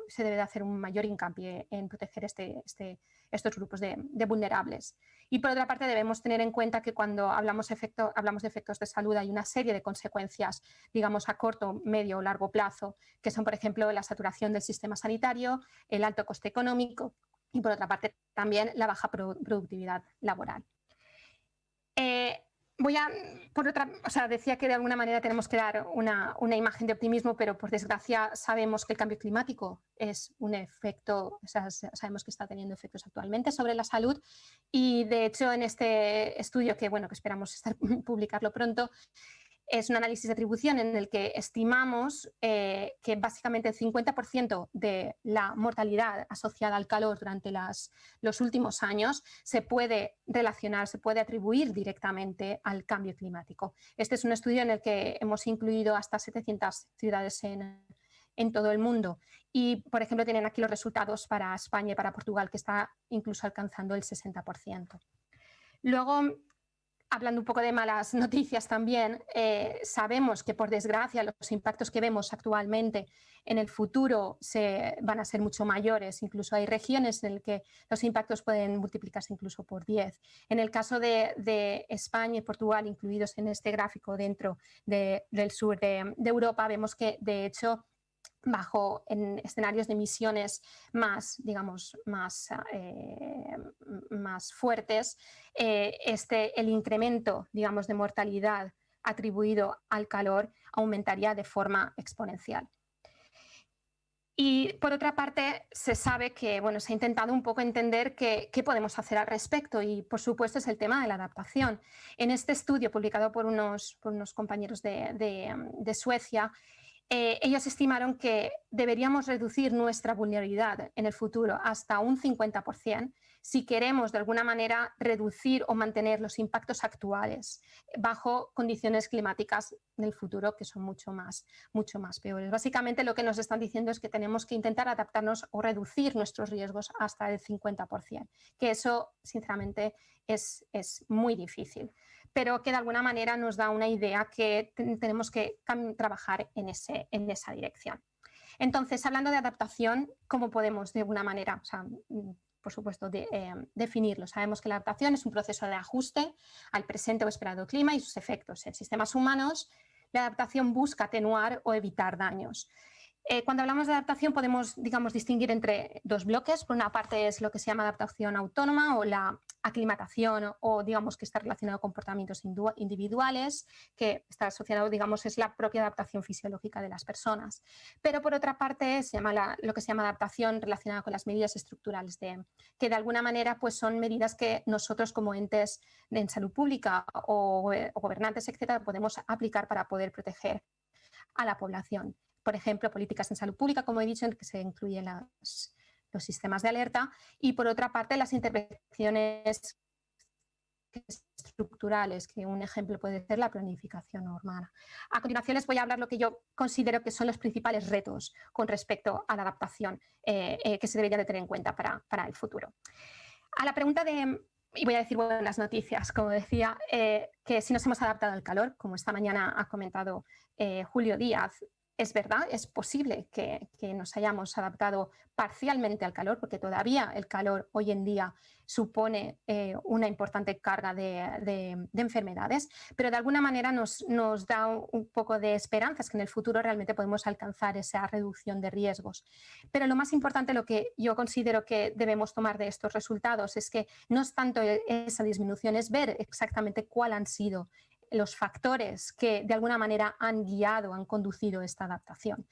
[SPEAKER 6] se debe de hacer un mayor hincapié en proteger estos grupos de vulnerables. Y por otra parte debemos tener en cuenta que cuando hablamos de efectos de salud hay una serie de consecuencias, digamos a corto, medio o largo plazo, que son por ejemplo la saturación del sistema sanitario, el alto coste económico y por otra parte también la baja productividad laboral. Decía que de alguna manera tenemos que dar una imagen de optimismo, pero por desgracia sabemos que el cambio climático es un efecto, sabemos que está teniendo efectos actualmente sobre la salud y de hecho en este estudio que esperamos publicarlo pronto, es un análisis de atribución en el que estimamos que básicamente el 50% de la mortalidad asociada al calor durante los últimos años se puede relacionar, se puede atribuir directamente al cambio climático. Este es un estudio en el que hemos incluido hasta 700 ciudades en todo el mundo y, por ejemplo, tienen aquí los resultados para España y para Portugal, que está incluso alcanzando el 60%. Luego, hablando un poco de malas noticias también, sabemos que por desgracia los impactos que vemos actualmente en el futuro van a ser mucho mayores. Incluso hay regiones en las que los impactos pueden multiplicarse incluso por 10. En el caso de España y Portugal, incluidos en este gráfico dentro del sur de Europa, vemos que de hecho en escenarios de emisiones más fuertes, el incremento, digamos, de mortalidad atribuido al calor aumentaría de forma exponencial. Y por otra parte, se sabe que se ha intentado un poco entender qué podemos hacer al respecto y, por supuesto, es el tema de la adaptación. En este estudio publicado por unos compañeros de Suecia, ellos estimaron que deberíamos reducir nuestra vulnerabilidad en el futuro hasta un 50% si queremos de alguna manera reducir o mantener los impactos actuales bajo condiciones climáticas del futuro que son mucho más peores. Básicamente lo que nos están diciendo es que tenemos que intentar adaptarnos o reducir nuestros riesgos hasta el 50%, que eso sinceramente es muy difícil, pero que de alguna manera nos da una idea que tenemos que trabajar en esa dirección. Entonces, hablando de adaptación, ¿cómo podemos de alguna manera, por supuesto, definirlo? Sabemos que la adaptación es un proceso de ajuste al presente o esperado clima y sus efectos. En sistemas humanos, la adaptación busca atenuar o evitar daños. Cuando hablamos de adaptación podemos, digamos, distinguir entre dos bloques. Por una parte es lo que se llama adaptación autónoma o la aclimatación o digamos que está relacionado con comportamientos individuales, que está asociado, digamos, es la propia adaptación fisiológica de las personas. Pero por otra parte se llama lo que se llama adaptación relacionada con las medidas estructurales, que de alguna manera pues, son medidas que nosotros como entes en salud pública o gobernantes, etcétera, podemos aplicar para poder proteger a la población. Por ejemplo, políticas en salud pública, como he dicho, en que se incluyen los sistemas de alerta y, por otra parte, las intervenciones estructurales, que un ejemplo puede ser la planificación urbana. A continuación les voy a hablar lo que yo considero que son los principales retos con respecto a la adaptación que se debería de tener en cuenta para el futuro. A la pregunta y voy a decir buenas noticias, como decía, que si nos hemos adaptado al calor, como esta mañana ha comentado Julio Díaz, es verdad, es posible que nos hayamos adaptado parcialmente al calor, porque todavía el calor hoy en día supone una importante carga de enfermedades, pero de alguna manera nos da un poco de esperanzas que en el futuro realmente podemos alcanzar esa reducción de riesgos. Pero lo más importante, lo que yo considero que debemos tomar de estos resultados es que no es tanto esa disminución, es ver exactamente cuáles han sido los factores que de alguna manera han guiado, han conducido esta adaptación.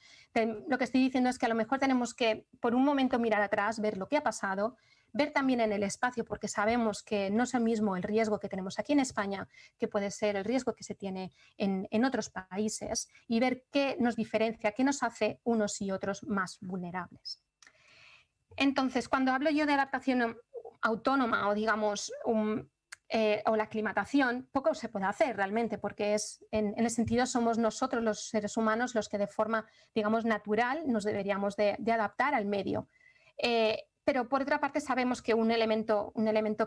[SPEAKER 6] Lo que estoy diciendo es que a lo mejor tenemos que por un momento mirar atrás, ver lo que ha pasado, ver también en el espacio, porque sabemos que no es el mismo el riesgo que tenemos aquí en España que puede ser el riesgo que se tiene en otros países y ver qué nos diferencia, qué nos hace unos y otros más vulnerables. Entonces, cuando hablo yo de adaptación autónoma o digamos o la aclimatación, poco se puede hacer realmente, porque en el sentido somos nosotros los seres humanos los que de forma, digamos, natural nos deberíamos de adaptar al medio. Pero por otra parte sabemos que un elemento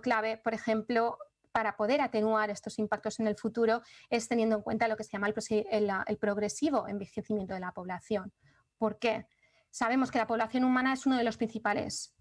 [SPEAKER 6] clave, por ejemplo, para poder atenuar estos impactos en el futuro es teniendo en cuenta lo que se llama el progresivo envejecimiento de la población. ¿Por qué? Sabemos que la población humana es uno de los principales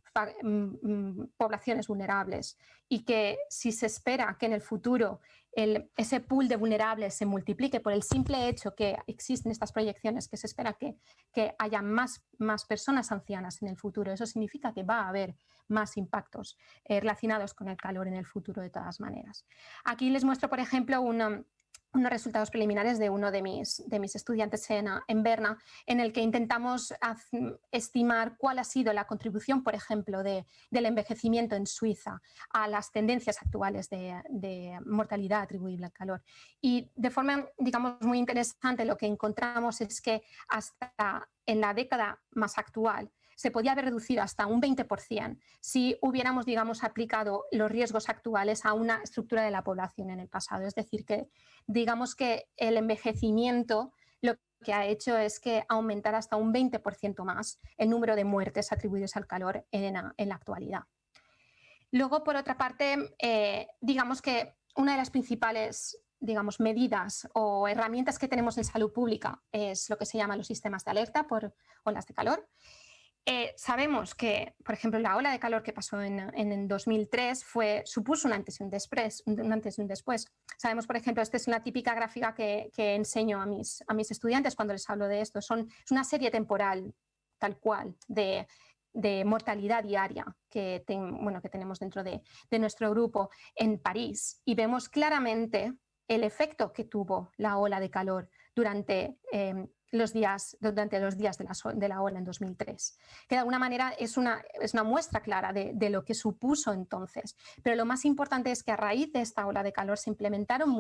[SPEAKER 6] poblaciones vulnerables y que si se espera que en el futuro ese pool de vulnerables se multiplique por el simple hecho que existen estas proyecciones, que se espera que haya más personas ancianas en el futuro, eso significa que va a haber más impactos relacionados con el calor en el futuro de todas maneras. Aquí les muestro, por ejemplo, unos resultados preliminares de uno de mis estudiantes en Berna, en el que intentamos estimar cuál ha sido la contribución, por ejemplo, del envejecimiento en Suiza a las tendencias actuales de mortalidad atribuible al calor. Y de forma, digamos, muy interesante lo que encontramos es que hasta en la década más actual se podía haber reducido hasta un 20% si hubiéramos, digamos, aplicado los riesgos actuales a una estructura de la población en el pasado. Es decir, que digamos que el envejecimiento lo que ha hecho es que aumentar hasta un 20% más el número de muertes atribuidas al calor en la actualidad. Luego, por otra parte, digamos que una de las principales medidas o herramientas que tenemos en salud pública es lo que se llaman los sistemas de alerta por olas de calor. Sabemos que, por ejemplo, la ola de calor que pasó en 2003 supuso un antes y un después. Sabemos, por ejemplo, esta es una típica gráfica que enseño a mis estudiantes cuando les hablo de esto. Es una serie temporal tal cual de mortalidad diaria que tenemos dentro de nuestro grupo en París y vemos claramente el efecto que tuvo la ola de calor durante los días de la ola en 2003, que de alguna manera es una muestra clara de lo que supuso entonces. Pero lo más importante es que a raíz de esta ola de calor se implementaron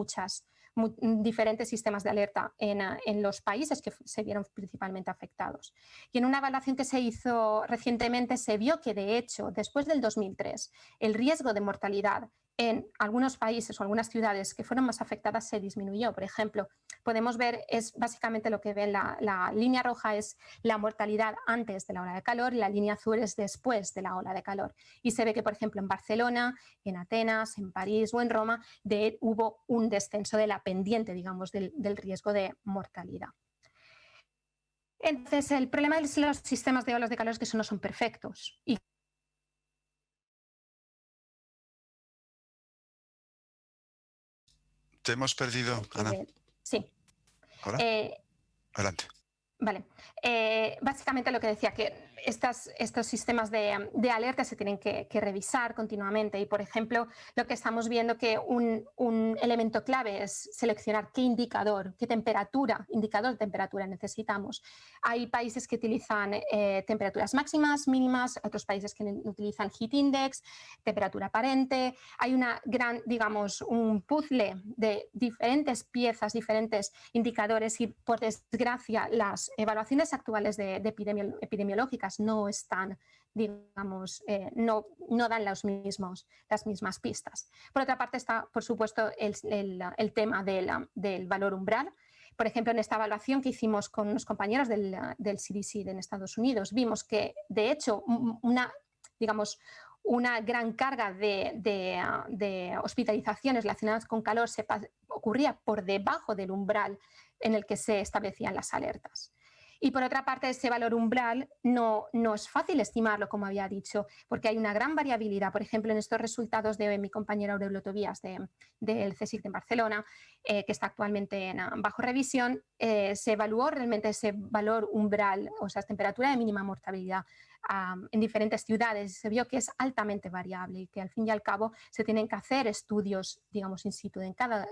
[SPEAKER 6] diferentes sistemas de alerta en los países que se vieron principalmente afectados. Y en una evaluación que se hizo recientemente se vio que, de hecho, después del 2003, el riesgo de mortalidad en algunos países o algunas ciudades que fueron más afectadas se disminuyó. Por ejemplo, podemos ver, es básicamente lo que ven, la línea roja es la mortalidad antes de la ola de calor y la línea azul es después de la ola de calor. Y se ve que, por ejemplo, en Barcelona, en Atenas, en París o en Roma hubo un descenso de la pendiente, digamos, del riesgo de mortalidad. Entonces, el problema de los sistemas de olas de calor es que no son perfectos. Y
[SPEAKER 1] te hemos perdido, Ana.
[SPEAKER 6] sí.
[SPEAKER 1] ¿Hola? Adelante.
[SPEAKER 6] Vale. Básicamente lo que decía, que estos sistemas de alerta se tienen que revisar continuamente y, por ejemplo, lo que estamos viendo que un elemento clave es seleccionar qué indicador de temperatura necesitamos. Hay países que utilizan temperaturas máximas, mínimas, otros países que utilizan heat index, temperatura aparente. Hay un puzzle de diferentes piezas, diferentes indicadores y, por desgracia, las evaluaciones actuales de epidemiológicas no están, no dan las mismas pistas. Por otra parte está, por supuesto, el tema del valor umbral. Por ejemplo, en esta evaluación que hicimos con unos compañeros del CDC en Estados Unidos, vimos que, de hecho, una gran carga de hospitalizaciones relacionadas con calor ocurría por debajo del umbral en el que se establecían las alertas. Y por otra parte, ese valor umbral no es fácil estimarlo, como había dicho, porque hay una gran variabilidad. Por ejemplo, en estos resultados de mi compañero Aurelio Tobías del CSIC de Barcelona, que está actualmente bajo revisión, se evaluó realmente ese valor umbral, o sea, temperatura de mínima mortalidad en diferentes ciudades. Se vio que es altamente variable y que al fin y al cabo se tienen que hacer estudios, in situ en cada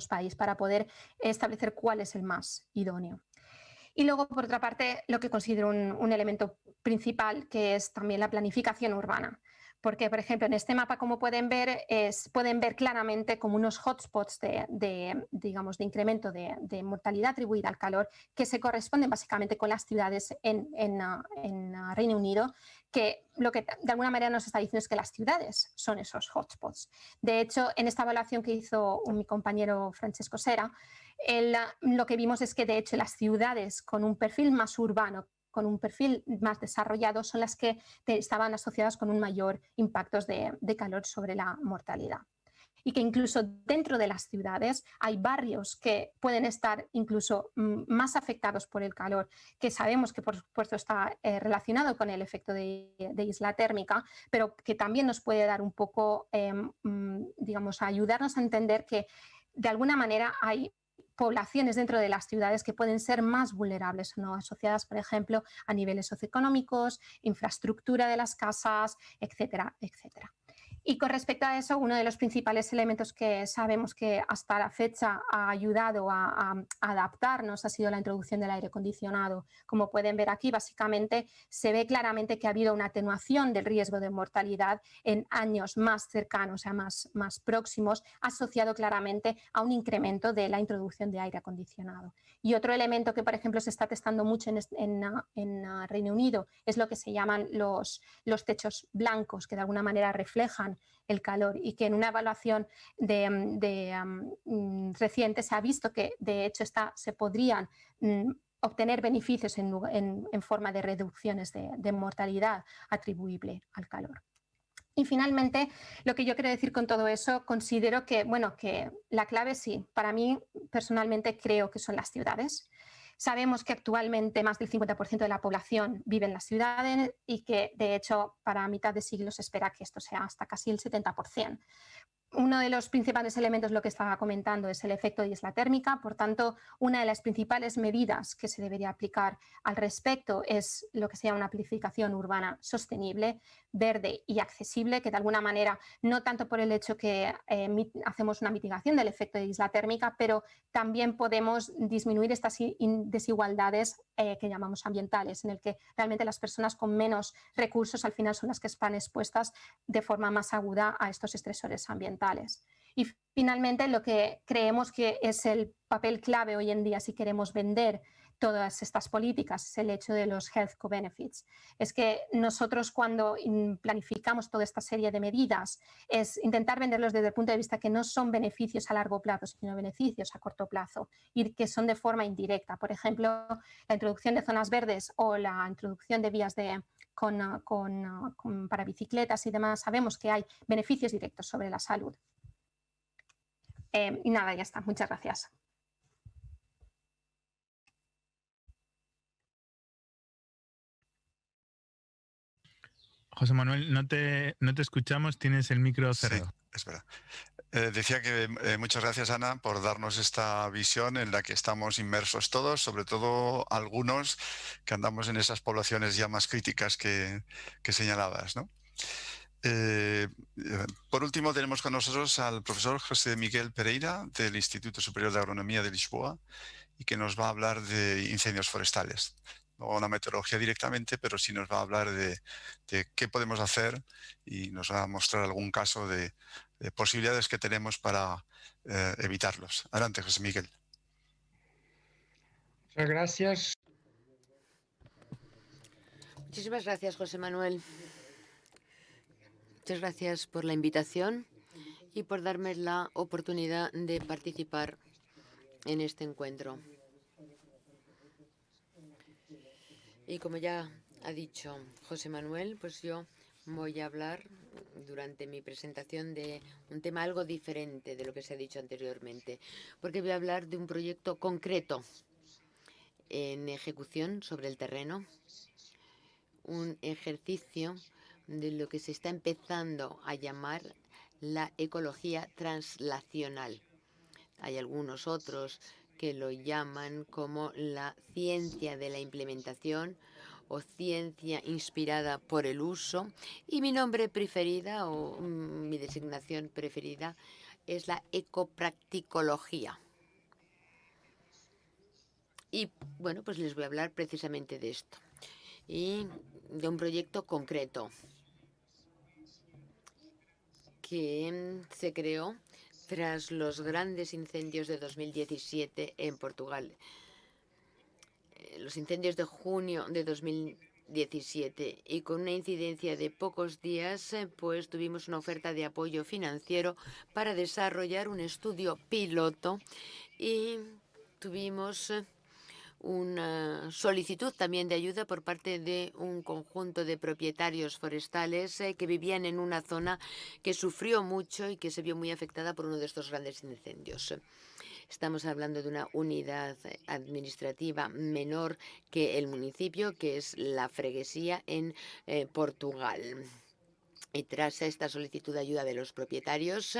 [SPEAKER 6] país para poder establecer cuál es el más idóneo. Y luego, por otra parte, lo que considero un elemento principal, que es también la planificación urbana. Porque, por ejemplo, en este mapa, como pueden ver claramente como unos hotspots de incremento de mortalidad atribuida al calor, que se corresponden básicamente con las ciudades en Reino Unido, que lo que de alguna manera nos está diciendo es que las ciudades son esos hotspots. De hecho, en esta evaluación que hizo mi compañero Francesco Sera, lo que vimos es que, de hecho, las ciudades con un perfil más urbano, con un perfil más desarrollado, son las que estaban asociadas con un mayor impacto de calor sobre la mortalidad. Y que incluso dentro de las ciudades hay barrios que pueden estar incluso más afectados por el calor, que sabemos que por supuesto está relacionado con el efecto de isla térmica, pero que también nos puede dar un poco, ayudarnos a entender que de alguna manera hay poblaciones dentro de las ciudades que pueden ser más vulnerables, ¿no? Asociadas, por ejemplo, a niveles socioeconómicos, infraestructura de las casas, etcétera, etcétera. Y con respecto a eso, uno de los principales elementos que sabemos que hasta la fecha ha ayudado a adaptarnos ha sido la introducción del aire acondicionado. Como pueden ver aquí, básicamente se ve claramente que ha habido una atenuación del riesgo de mortalidad en años más cercanos, o sea, más próximos, asociado claramente a un incremento de la introducción de aire acondicionado. Y otro elemento que, por ejemplo, se está testando mucho en Reino Unido es lo que se llaman los techos blancos, que de alguna manera reflejan el calor, y que en una evaluación reciente se ha visto que de hecho se podrían obtener beneficios en forma de reducciones de mortalidad atribuible al calor. Y finalmente, lo que yo quiero decir con todo eso, considero que la clave sí, para mí personalmente creo que son las ciudades. Sabemos que actualmente más del 50% de la población vive en las ciudades y que, de hecho, para mitad de siglo se espera que esto sea hasta casi el 70%. Uno de los principales elementos, lo que estaba comentando, es el efecto de isla térmica. Por tanto, una de las principales medidas que se debería aplicar al respecto es lo que se llama una planificación urbana sostenible, verde y accesible, que de alguna manera, no tanto por el hecho que hacemos una mitigación del efecto de isla térmica, pero también podemos disminuir estas desigualdades que llamamos ambientales, en el que realmente las personas con menos recursos al final son las que están expuestas de forma más aguda a estos estresores ambientales. Y finalmente, lo que creemos que es el papel clave hoy en día si queremos vender todas estas políticas es el hecho de los health co-benefits. Es que nosotros, cuando planificamos toda esta serie de medidas, es intentar venderlos desde el punto de vista que no son beneficios a largo plazo, sino beneficios a corto plazo, y que son de forma indirecta. Por ejemplo, la introducción de zonas verdes o la introducción de vías para bicicletas y demás, sabemos que hay beneficios directos sobre la salud. Y nada, ya está. Muchas gracias.
[SPEAKER 2] José Manuel, no te escuchamos, tienes el micro cerrado.
[SPEAKER 1] Sí, espera. Decía que muchas gracias, Ana, por darnos esta visión en la que estamos inmersos todos, sobre todo algunos que andamos en esas poblaciones ya más críticas que señalabas, ¿no? Por último, tenemos con nosotros al profesor José Miguel Pereira del Instituto Superior de Agronomía de Lisboa y que nos va a hablar de incendios forestales. No una meteorología directamente, pero sí nos va a hablar de qué podemos hacer y nos va a mostrar algún caso de posibilidades que tenemos para evitarlos. Adelante, José Miguel.
[SPEAKER 7] Muchas gracias.
[SPEAKER 5] Muchísimas gracias, José Manuel. Muchas gracias por la invitación y por darme la oportunidad de participar en este encuentro. Y como ya ha dicho José Manuel, pues yo voy a hablar durante mi presentación de un tema algo diferente de lo que se ha dicho anteriormente, porque voy a hablar de un proyecto concreto en ejecución sobre el terreno, un ejercicio de lo que se está empezando a llamar la ecología translacional. Hay algunos otros que lo llaman como la ciencia de la implementación o ciencia inspirada por el uso, y mi nombre preferida o mi designación preferida es la ecopracticología. Y bueno, pues les voy a hablar precisamente de esto y de un proyecto concreto que se creó tras los grandes incendios de 2017 en Portugal. Los incendios de junio de 2017, y con una incidencia de pocos días, pues tuvimos una oferta de apoyo financiero para desarrollar un estudio piloto y tuvimos una solicitud también de ayuda por parte de un conjunto de propietarios forestales que vivían en una zona que sufrió mucho y que se vio muy afectada por uno de estos grandes incendios. Estamos hablando de una unidad administrativa menor que el municipio, que es la Freguesía en Portugal. Y tras esta solicitud de ayuda de los propietarios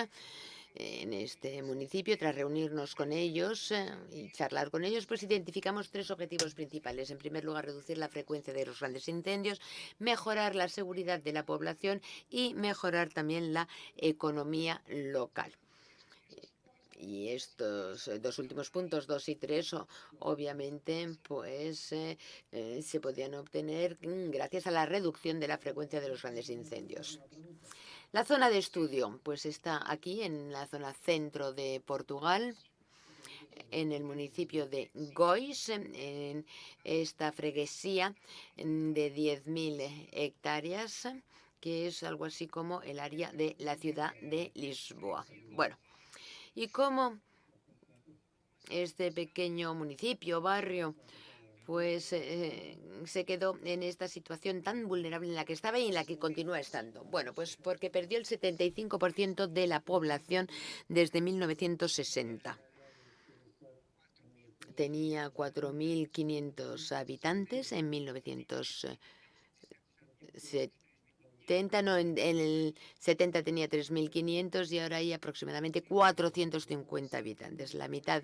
[SPEAKER 5] en este municipio, tras reunirnos con ellos y charlar con ellos, pues identificamos tres objetivos principales. En primer lugar, reducir la frecuencia de los grandes incendios, mejorar la seguridad de la población y mejorar también la economía local. Y estos dos últimos puntos, 2 y 3, obviamente, pues se podían obtener gracias a la reducción de la frecuencia de los grandes incendios. La zona de estudio, pues está aquí en la zona centro de Portugal, en el municipio de Góis, en esta freguesía de 10.000 hectáreas, que es algo así como el área de la ciudad de Lisboa. Bueno, y cómo este pequeño municipio, barrio, pues se quedó en esta situación tan vulnerable en la que estaba y en la que continúa estando. Bueno, pues porque perdió el 75% de la población desde 1960. Tenía 4.500 habitantes en 1970. No, en el 70 tenía 3.500 y ahora hay aproximadamente 450 habitantes. La mitad,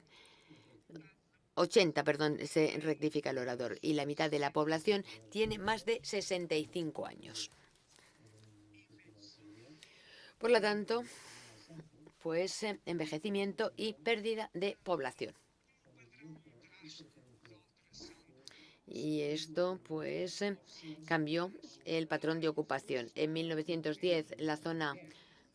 [SPEAKER 5] 80, perdón, se rectifica el orador, y la mitad de la población tiene más de 65 años. Por lo tanto, pues envejecimiento y pérdida de población. Y esto pues cambió el patrón de ocupación. En 1910 la zona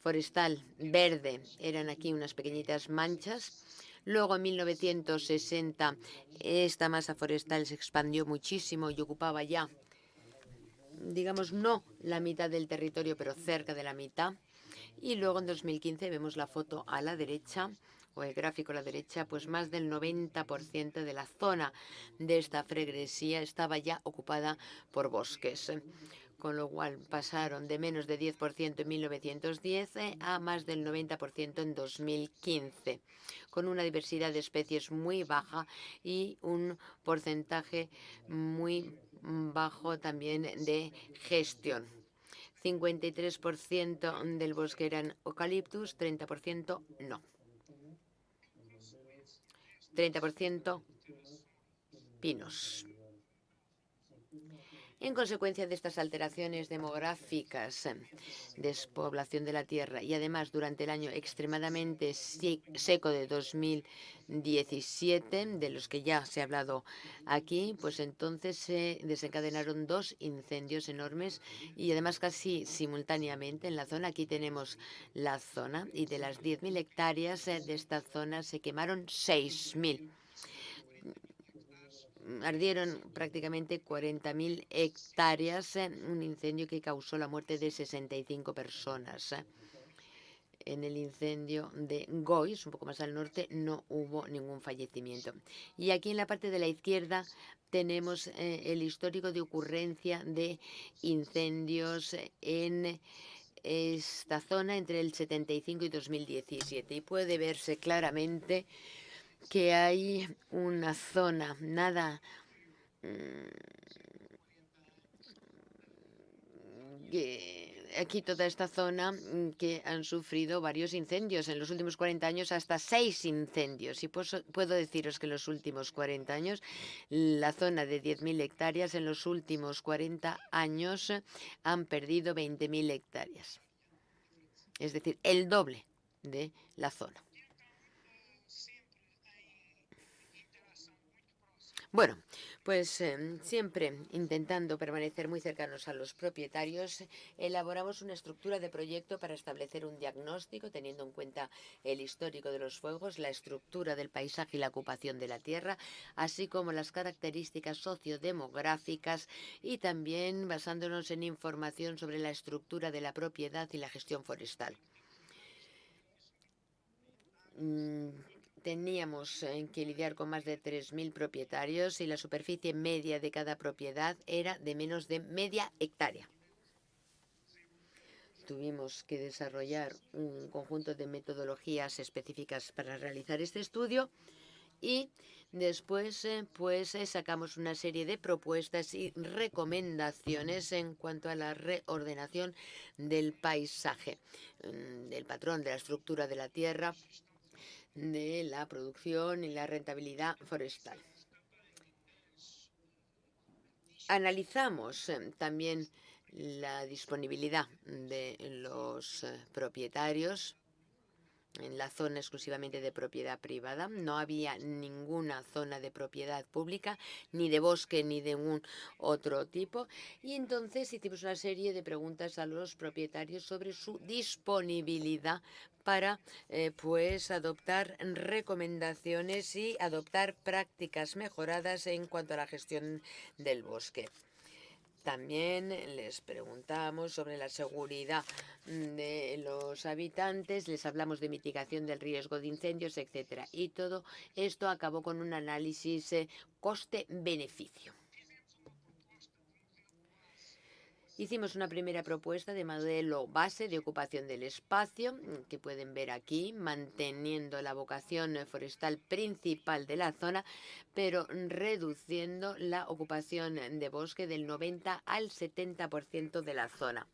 [SPEAKER 5] forestal verde eran aquí unas pequeñitas manchas. Luego en 1960 esta masa forestal se expandió muchísimo y ocupaba ya, digamos, no la mitad del territorio, pero cerca de la mitad. Y luego en 2015 vemos la foto a la derecha, o el gráfico a la derecha, pues más del 90% de la zona de esta freguesía estaba ya ocupada por bosques, con lo cual pasaron de menos de 10% en 1910 a más del 90% en 2015, con una diversidad de especies muy baja y un porcentaje muy bajo también de gestión. 53% del bosque eran eucaliptus, 30% no. 30% pinos. En consecuencia de estas alteraciones demográficas, despoblación de la tierra y además durante el año extremadamente seco de 2017, de los que ya se ha hablado aquí, pues entonces se desencadenaron 2 incendios enormes y además casi simultáneamente en la zona. Aquí tenemos la zona y de las 10.000 hectáreas de esta zona se quemaron 6.000. Ardieron prácticamente 40.000 hectáreas, un incendio que causó la muerte de 65 personas. En el incendio de Gois, un poco más al norte, no hubo ningún fallecimiento. Y aquí en la parte de la izquierda tenemos el histórico de ocurrencia de incendios en esta zona entre el 75 y 2017. Y puede verse claramente que hay una zona aquí toda esta zona que han sufrido varios incendios. En los últimos 40 años hasta 6 incendios. Y puedo deciros que en los últimos 40 años, la zona de 10.000 hectáreas en los últimos 40 años han perdido 20.000 hectáreas. Es decir, el doble de la zona. Bueno, pues siempre intentando permanecer muy cercanos a los propietarios, elaboramos una estructura de proyecto para establecer un diagnóstico teniendo en cuenta el histórico de los fuegos, la estructura del paisaje y la ocupación de la tierra, así como las características sociodemográficas y también basándonos en información sobre la estructura de la propiedad y la gestión forestal. Teníamos que lidiar con más de 3.000 propietarios y la superficie media de cada propiedad era de menos de media hectárea. Tuvimos que desarrollar un conjunto de metodologías específicas para realizar este estudio y después sacamos una serie de propuestas y recomendaciones en cuanto a la reordenación del paisaje, del patrón de la estructura de la tierra, de la producción y la rentabilidad forestal. Analizamos también la disponibilidad de los propietarios en la zona exclusivamente de propiedad privada. No había ninguna zona de propiedad pública, ni de bosque, ni de un otro tipo. Y entonces hicimos una serie de preguntas a los propietarios sobre su disponibilidad para adoptar recomendaciones y adoptar prácticas mejoradas en cuanto a la gestión del bosque. También les preguntamos sobre la seguridad de los habitantes, les hablamos de mitigación del riesgo de incendios, etcétera. Y todo esto acabó con un análisis coste-beneficio. Hicimos una primera propuesta de modelo base de ocupación del espacio, que pueden ver aquí, manteniendo la vocación forestal principal de la zona, pero reduciendo la ocupación de bosque del 90 al 70% de la zona.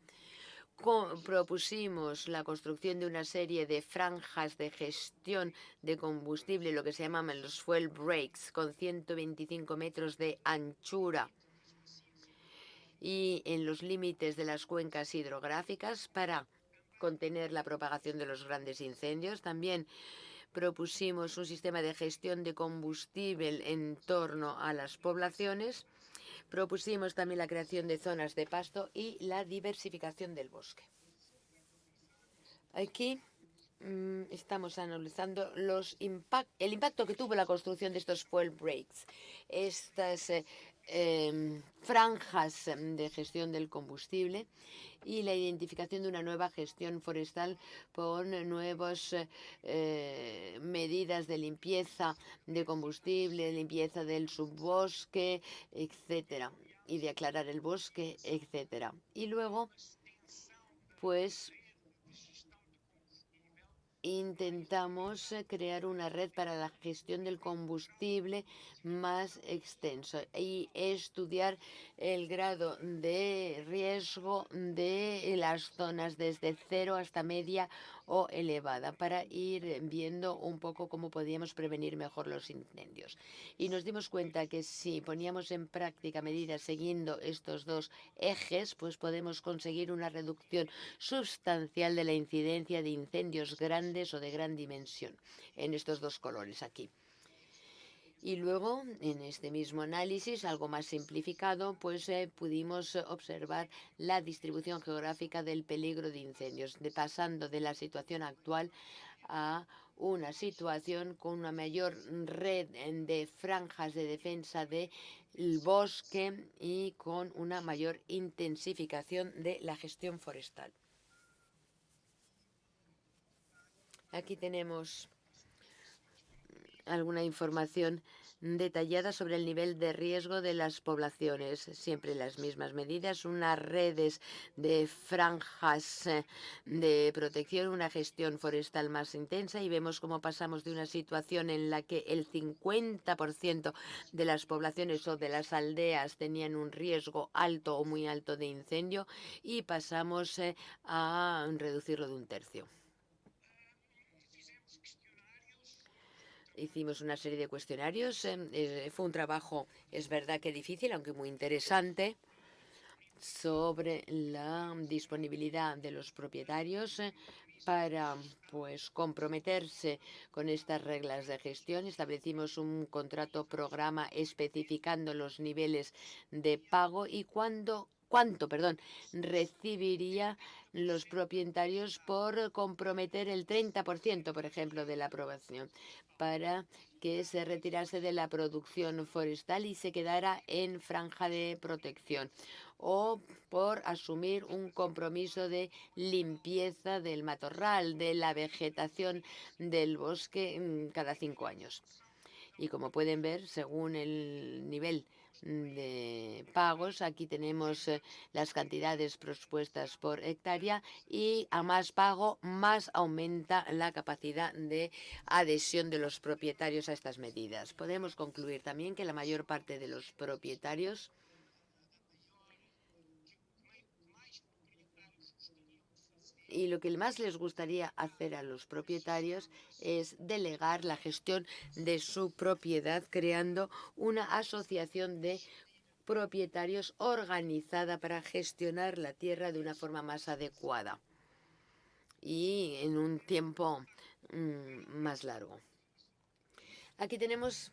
[SPEAKER 5] Propusimos la construcción de una serie de franjas de gestión de combustible, lo que se llaman los fuel breaks, con 125 metros de anchura y en los límites de las cuencas hidrográficas para contener la propagación de los grandes incendios. También propusimos un sistema de gestión de combustible en torno a las poblaciones. Propusimos también la creación de zonas de pasto y la diversificación del bosque. Aquí estamos analizando el impacto que tuvo la construcción de estos fuel breaks. Estas franjas de gestión del combustible y la identificación de una nueva gestión forestal con nuevas medidas de limpieza de combustible, limpieza del subbosque, etcétera, y de aclarar el bosque, etcétera. Y luego, pues, intentamos crear una red para la gestión del combustible más extenso y estudiar el grado de riesgo de las zonas desde cero hasta media o elevada para ir viendo un poco cómo podíamos prevenir mejor los incendios. Y nos dimos cuenta que si poníamos en práctica medidas siguiendo estos dos ejes, pues podemos conseguir una reducción sustancial de la incidencia de incendios grandes o de gran dimensión en estos dos colores aquí. Y luego, en este mismo análisis, algo más simplificado, pues pudimos observar la distribución geográfica del peligro de incendios, pasando de la situación actual a una situación con una mayor red de franjas de defensa del bosque y con una mayor intensificación de la gestión forestal. Aquí tenemos alguna información detallada sobre el nivel de riesgo de las poblaciones. Siempre las mismas medidas, unas redes de franjas de protección, una gestión forestal más intensa y vemos cómo pasamos de una situación en la que el 50% de las poblaciones o de las aldeas tenían un riesgo alto o muy alto de incendio y pasamos a reducirlo de un tercio. Hicimos una serie de cuestionarios. Fue un trabajo, es verdad que difícil, aunque muy interesante, sobre la disponibilidad de los propietarios para comprometerse con estas reglas de gestión. Establecimos un contrato programa especificando los niveles de pago y cuánto recibiría los propietarios por comprometer el 30%, por ejemplo, de la aprobación, para que se retirase de la producción forestal y se quedara en franja de protección, o por asumir un compromiso de limpieza del matorral, de la vegetación del bosque cada 5 años. Y como pueden ver, según el nivel de pagos, aquí tenemos las cantidades propuestas por hectárea y a más pago, más aumenta la capacidad de adhesión de los propietarios a estas medidas. Podemos concluir también que la mayor parte de los propietarios y lo que más les gustaría hacer a los propietarios es delegar la gestión de su propiedad, creando una asociación de propietarios organizada para gestionar la tierra de una forma más adecuada y en un tiempo más largo. Aquí tenemos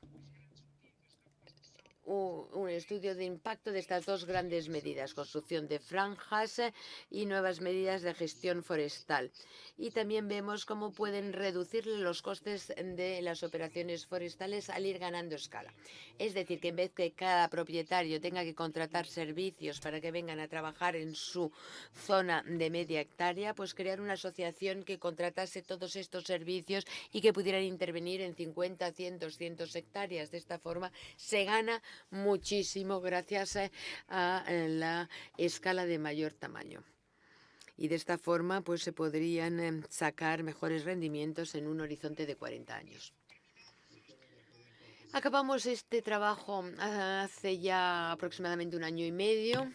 [SPEAKER 5] un estudio de impacto de estas dos grandes medidas, construcción de franjas y nuevas medidas de gestión forestal. Y también vemos cómo pueden reducir los costes de las operaciones forestales al ir ganando escala. Es decir, que en vez que cada propietario tenga que contratar servicios para que vengan a trabajar en su zona de media hectárea, pues crear una asociación que contratase todos estos servicios y que pudieran intervenir en 50, 100, 200 hectáreas. De esta forma se gana muchísimo gracias a la escala de mayor tamaño. Y de esta forma pues se podrían sacar mejores rendimientos en un horizonte de 40 años. Acabamos este trabajo hace ya aproximadamente 1 año y medio.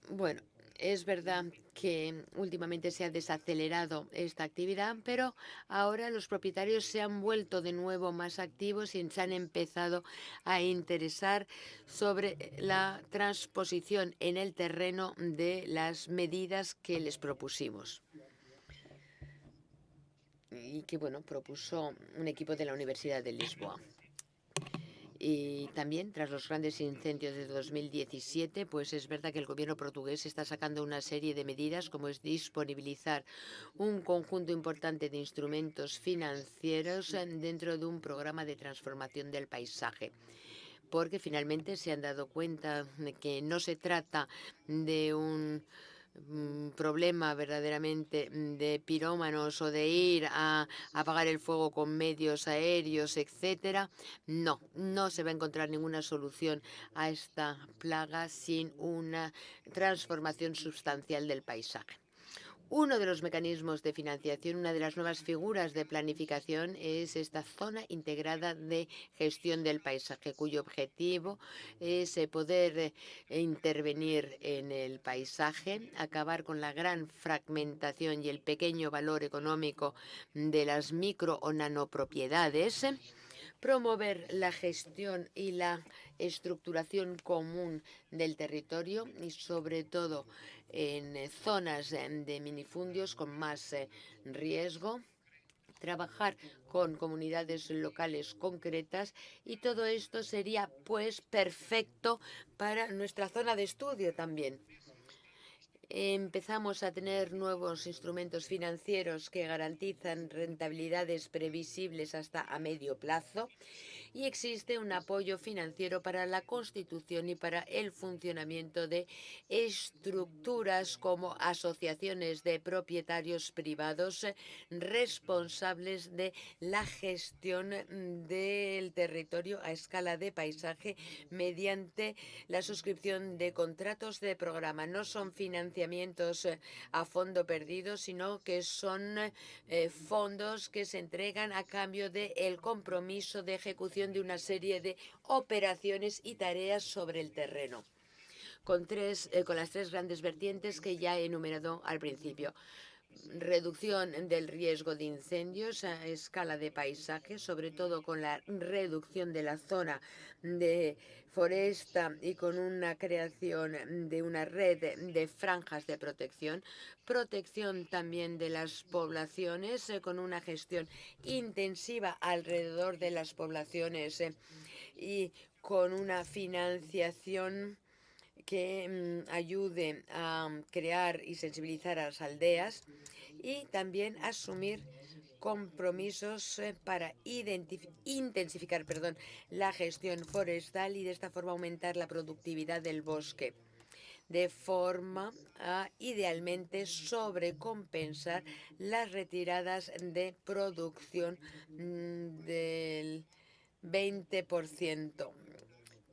[SPEAKER 5] Bueno, es verdad que últimamente se ha desacelerado esta actividad, pero ahora los propietarios se han vuelto de nuevo más activos y se han empezado a interesar sobre la transposición en el terreno de las medidas que les propusimos y que, propuso un equipo de la Universidad de Lisboa. Y también, tras los grandes incendios de 2017, pues es verdad que el gobierno portugués está sacando una serie de medidas, como es disponibilizar un conjunto importante de instrumentos financieros dentro de un programa de transformación del paisaje, porque finalmente se han dado cuenta de que no se trata de un problema verdaderamente de pirómanos o de ir a apagar el fuego con medios aéreos, etcétera. No se va a encontrar ninguna solución a esta plaga sin una transformación sustancial del paisaje. Uno de los mecanismos de financiación, una de las nuevas figuras de planificación es esta zona integrada de gestión del paisaje, cuyo objetivo es poder intervenir en el paisaje, acabar con la gran fragmentación y el pequeño valor económico de las micro o nanopropiedades, promover la gestión y la estructuración común del territorio y sobre todo en zonas de minifundios con más riesgo, trabajar con comunidades locales concretas, y todo esto sería pues perfecto para nuestra zona de estudio también. Empezamos a tener nuevos instrumentos financieros que garantizan rentabilidades previsibles hasta a medio plazo, y existe un apoyo financiero para la constitución y para el funcionamiento de estructuras como asociaciones de propietarios privados responsables de la gestión del territorio a escala de paisaje mediante la suscripción de contratos de programa. No son financiamientos a fondo perdido, sino que son fondos que se entregan a cambio del compromiso de ejecución de una serie de operaciones y tareas sobre el terreno, con las tres grandes vertientes que ya he enumerado al principio. Reducción del riesgo de incendios a escala de paisaje, sobre todo con la reducción de la zona de foresta y con una creación de una red de franjas de protección. Protección también de las poblaciones con una gestión intensiva alrededor de las poblaciones y con una financiación que ayude a crear y sensibilizar a las aldeas, y también asumir compromisos para intensificar la gestión forestal y de esta forma aumentar la productividad del bosque, de forma a idealmente sobrecompensar las retiradas de producción del 20%.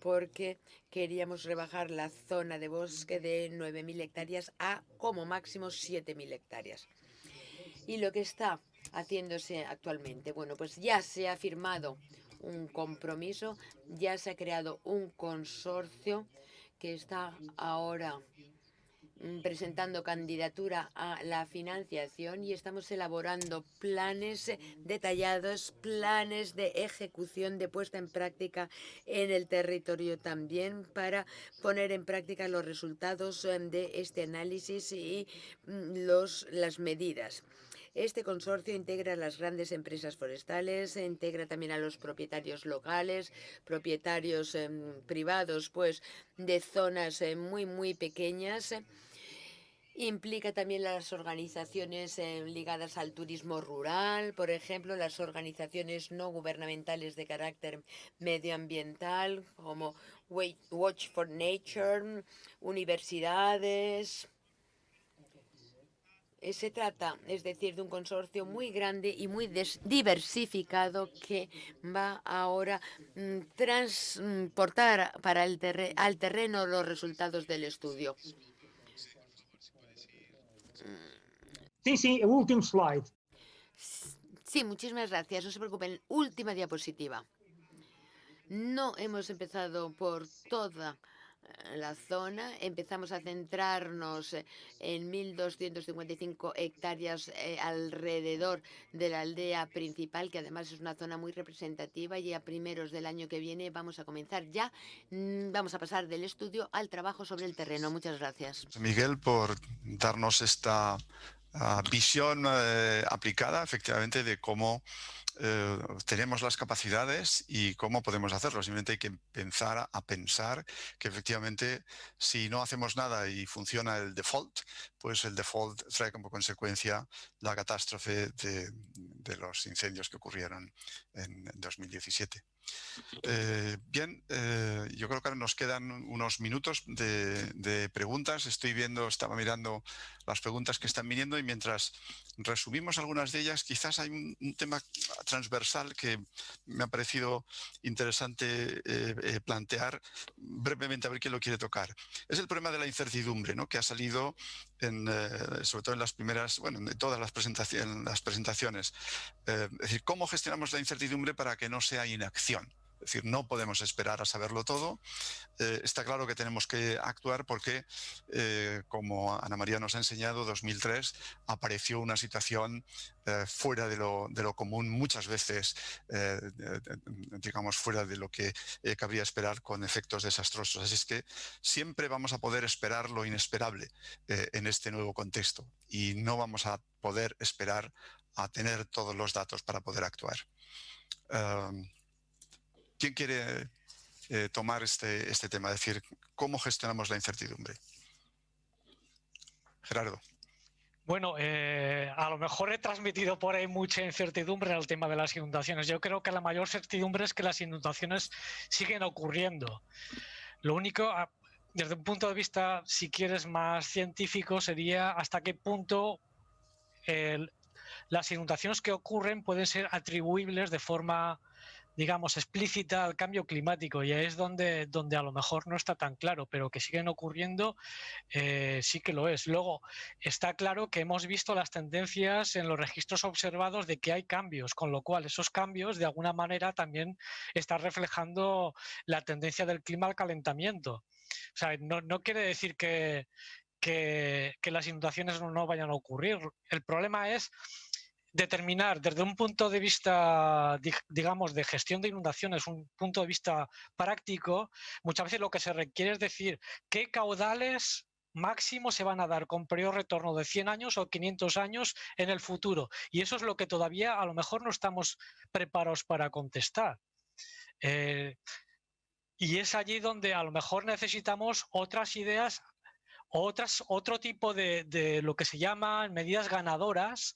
[SPEAKER 5] Porque queríamos rebajar la zona de bosque de 9.000 hectáreas a como máximo 7.000 hectáreas. Y lo que está haciéndose actualmente, bueno, pues ya se ha firmado un compromiso, ya se ha creado un consorcio que está ahora presentando candidatura a la financiación, y estamos elaborando planes detallados, planes de ejecución, de puesta en práctica en el territorio también, para poner en práctica los resultados de este análisis y las medidas. Este consorcio integra a las grandes empresas forestales, integra también a los propietarios locales, propietarios privados pues de zonas muy pequeñas. Implica también las organizaciones ligadas al turismo rural, por ejemplo, las organizaciones no gubernamentales de carácter medioambiental, como Watch for Nature, universidades. Se trata, es decir, de un consorcio muy grande y muy diversificado que va ahora a transportar al terreno los resultados del estudio.
[SPEAKER 7] Sí, el último slide.
[SPEAKER 5] Sí, muchísimas gracias. No se preocupen. Última diapositiva. No hemos empezado por toda la zona. Empezamos a centrarnos en 1.255 hectáreas alrededor de la aldea principal, que además es una zona muy representativa, y a primeros del año que viene vamos a comenzar ya. Vamos a pasar del estudio al trabajo sobre el terreno. Muchas gracias,
[SPEAKER 1] Miguel, por darnos esta visión aplicada efectivamente de cómo tenemos las capacidades y cómo podemos hacerlo. Simplemente hay que empezar a pensar que efectivamente si no hacemos nada y funciona el default, pues el default trae como consecuencia la catástrofe de los incendios que ocurrieron en 2017. Bien, yo creo que ahora nos quedan unos minutos de preguntas. Estaba mirando las preguntas que están viniendo, y mientras resumimos algunas de ellas, quizás hay un tema transversal que me ha parecido interesante plantear brevemente, a ver quién lo quiere tocar. Es el problema de la incertidumbre, ¿no?, que ha salido sobre todo en las primeras, bueno, en todas las presentaciones. Es decir, ¿cómo gestionamos la incertidumbre para que no sea inacción? Es decir, no podemos esperar a saberlo todo. Está claro que tenemos que actuar porque, como Ana María nos ha enseñado, 2003 apareció una situación fuera de lo común, muchas veces, digamos, fuera de lo que cabría esperar, con efectos desastrosos. Así es que siempre vamos a poder esperar lo inesperable en este nuevo contexto y no vamos a poder esperar a tener todos los datos para poder actuar. ¿Quién quiere tomar este tema? Es decir, ¿cómo gestionamos la incertidumbre? Gerardo.
[SPEAKER 3] Bueno, a lo mejor he transmitido por ahí mucha incertidumbre en el tema de las inundaciones. Yo creo que la mayor certidumbre es que las inundaciones siguen ocurriendo. Lo único, desde un punto de vista, si quieres, más científico, sería hasta qué punto las inundaciones que ocurren pueden ser atribuibles de forma, digamos, explícita al cambio climático, y ahí es donde a lo mejor no está tan claro, pero que siguen ocurriendo, sí que lo es. Luego, está claro que hemos visto las tendencias en los registros observados de que hay cambios, con lo cual esos cambios de alguna manera también están reflejando la tendencia del clima al calentamiento. O sea, no quiere decir que las inundaciones no vayan a ocurrir. El problema es determinar desde un punto de vista, digamos, de gestión de inundaciones, un punto de vista práctico. Muchas veces lo que se requiere es decir qué caudales máximos se van a dar con periodo de retorno de 100 años o 500 años en el futuro. Y eso es lo que todavía a lo mejor no estamos preparados para contestar. Y es allí donde a lo mejor necesitamos otras ideas, otro tipo de lo que se llaman medidas ganadoras,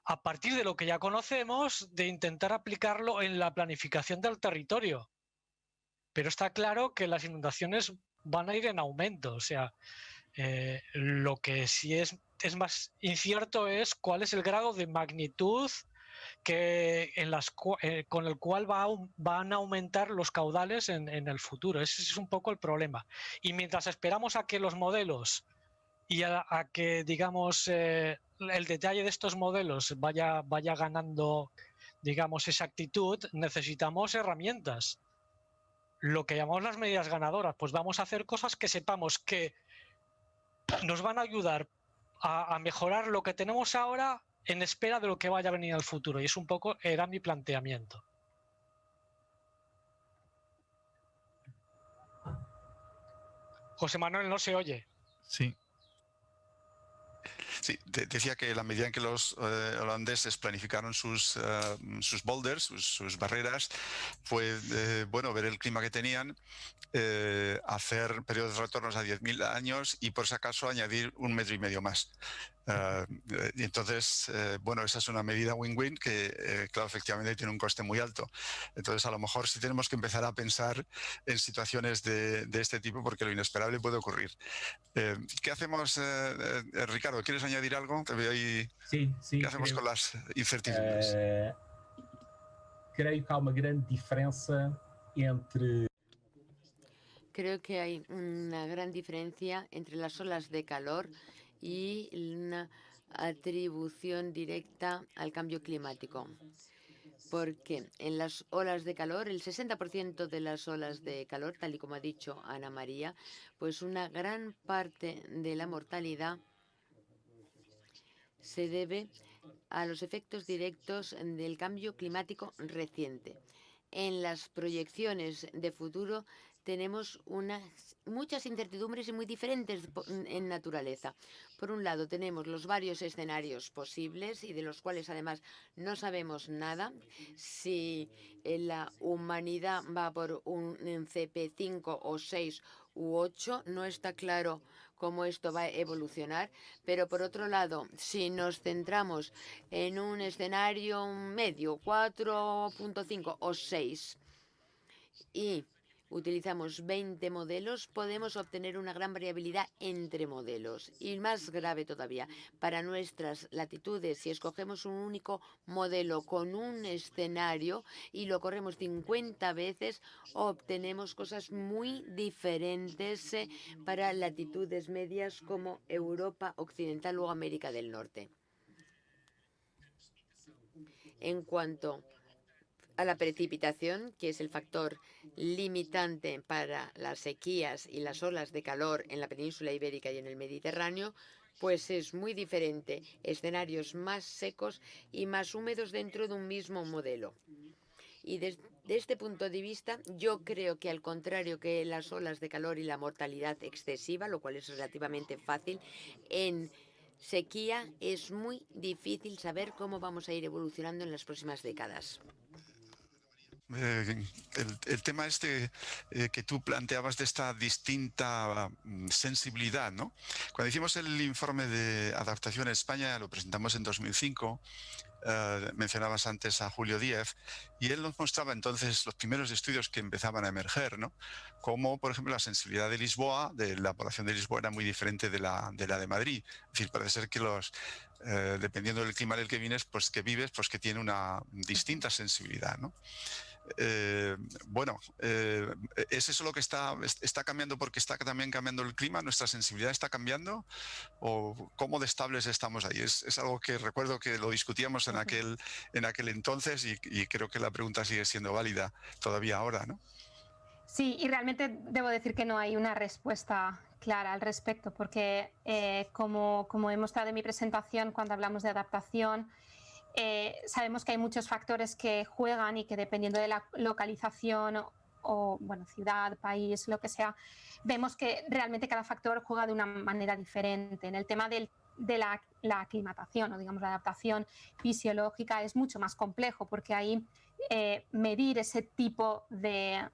[SPEAKER 3] a partir de lo que ya conocemos, de intentar aplicarlo en la planificación del territorio. Pero está claro que las inundaciones van a ir en aumento. O sea, lo que sí es más incierto es cuál es el grado de magnitud con el cual van a aumentar los caudales en el futuro. Ese es un poco el problema. Y mientras esperamos a que los modelos y a que, digamos, el detalle de estos modelos vaya ganando, digamos, exactitud, necesitamos herramientas. Lo que llamamos las medidas ganadoras, pues vamos a hacer cosas que sepamos que nos van a ayudar a mejorar lo que tenemos ahora en espera de lo que vaya a venir en el futuro. Y es un poco, era mi planteamiento. José Manuel, no se oye.
[SPEAKER 2] Sí.
[SPEAKER 1] Sí, decía que la medida en que los holandeses planificaron sus boulders, sus barreras, fue bueno ver el clima que tenían, hacer periodos de retornos a 10.000 años y por si acaso añadir 1,5 metros más. Y entonces, bueno, esa es una medida win-win que, claro, efectivamente tiene un coste muy alto. Entonces, a lo mejor sí tenemos que empezar a pensar en situaciones de este tipo, porque lo inesperable puede ocurrir. ¿Qué hacemos, Ricardo? ¿Quieres añadir algo? Te veo ahí.
[SPEAKER 4] Sí,
[SPEAKER 1] ¿Qué hacemos con las incertidumbres?
[SPEAKER 4] Creio que há uma grande diferença entre...
[SPEAKER 5] Creo que hay una gran diferencia entre las olas de calor y una atribución directa al cambio climático. Porque en las olas de calor, el 60% de las olas de calor, tal y como ha dicho Ana María, pues una gran parte de la mortalidad se debe a los efectos directos del cambio climático reciente. En las proyecciones de futuro tenemos muchas incertidumbres y muy diferentes en naturaleza. Por un lado, tenemos los varios escenarios posibles y de los cuales además no sabemos nada. Si la humanidad va por un CP5 o 6 u 8, no está claro cómo esto va a evolucionar, pero por otro lado, si nos centramos en un escenario medio, 4.5 o 6, y utilizamos 20 modelos, podemos obtener una gran variabilidad entre modelos. Y más grave todavía, para nuestras latitudes, si escogemos un único modelo con un escenario y lo corremos 50 veces, obtenemos cosas muy diferentes para latitudes medias como Europa Occidental o América del Norte. En cuanto a la precipitación, que es el factor limitante para las sequías y las olas de calor en la península ibérica y en el Mediterráneo, pues es muy diferente. Escenarios más secos y más húmedos dentro de un mismo modelo. Y desde este punto de vista, yo creo que al contrario que las olas de calor y la mortalidad excesiva, lo cual es relativamente fácil, en sequía es muy difícil saber cómo vamos a ir evolucionando en las próximas décadas.
[SPEAKER 1] El tema que tú planteabas de esta distinta sensibilidad, ¿no? Cuando hicimos el informe de adaptación en España, lo presentamos en 2005, mencionabas antes a Julio Díez, y él nos mostraba entonces los primeros estudios que empezaban a emerger, ¿no? Como, por ejemplo, la sensibilidad de Lisboa, de la población de Lisboa, era muy diferente de la de Madrid. Es decir, parece ser que dependiendo del clima en el que vives, pues que tiene una distinta sensibilidad, ¿no? ¿Es eso lo que está cambiando porque está también cambiando el clima? ¿Nuestra sensibilidad está cambiando? ¿O cómo de estables estamos ahí? Es algo que recuerdo que lo discutíamos en aquel entonces y creo que la pregunta sigue siendo válida todavía ahora, ¿no?
[SPEAKER 6] Sí, y realmente debo decir que no hay una respuesta clara al respecto, porque como he mostrado en mi presentación, cuando hablamos de adaptación, sabemos que hay muchos factores que juegan y que dependiendo de la localización o ciudad, país, lo que sea, vemos que realmente cada factor juega de una manera diferente. En el tema de la aclimatación o digamos la adaptación fisiológica es mucho más complejo porque ahí medir ese tipo de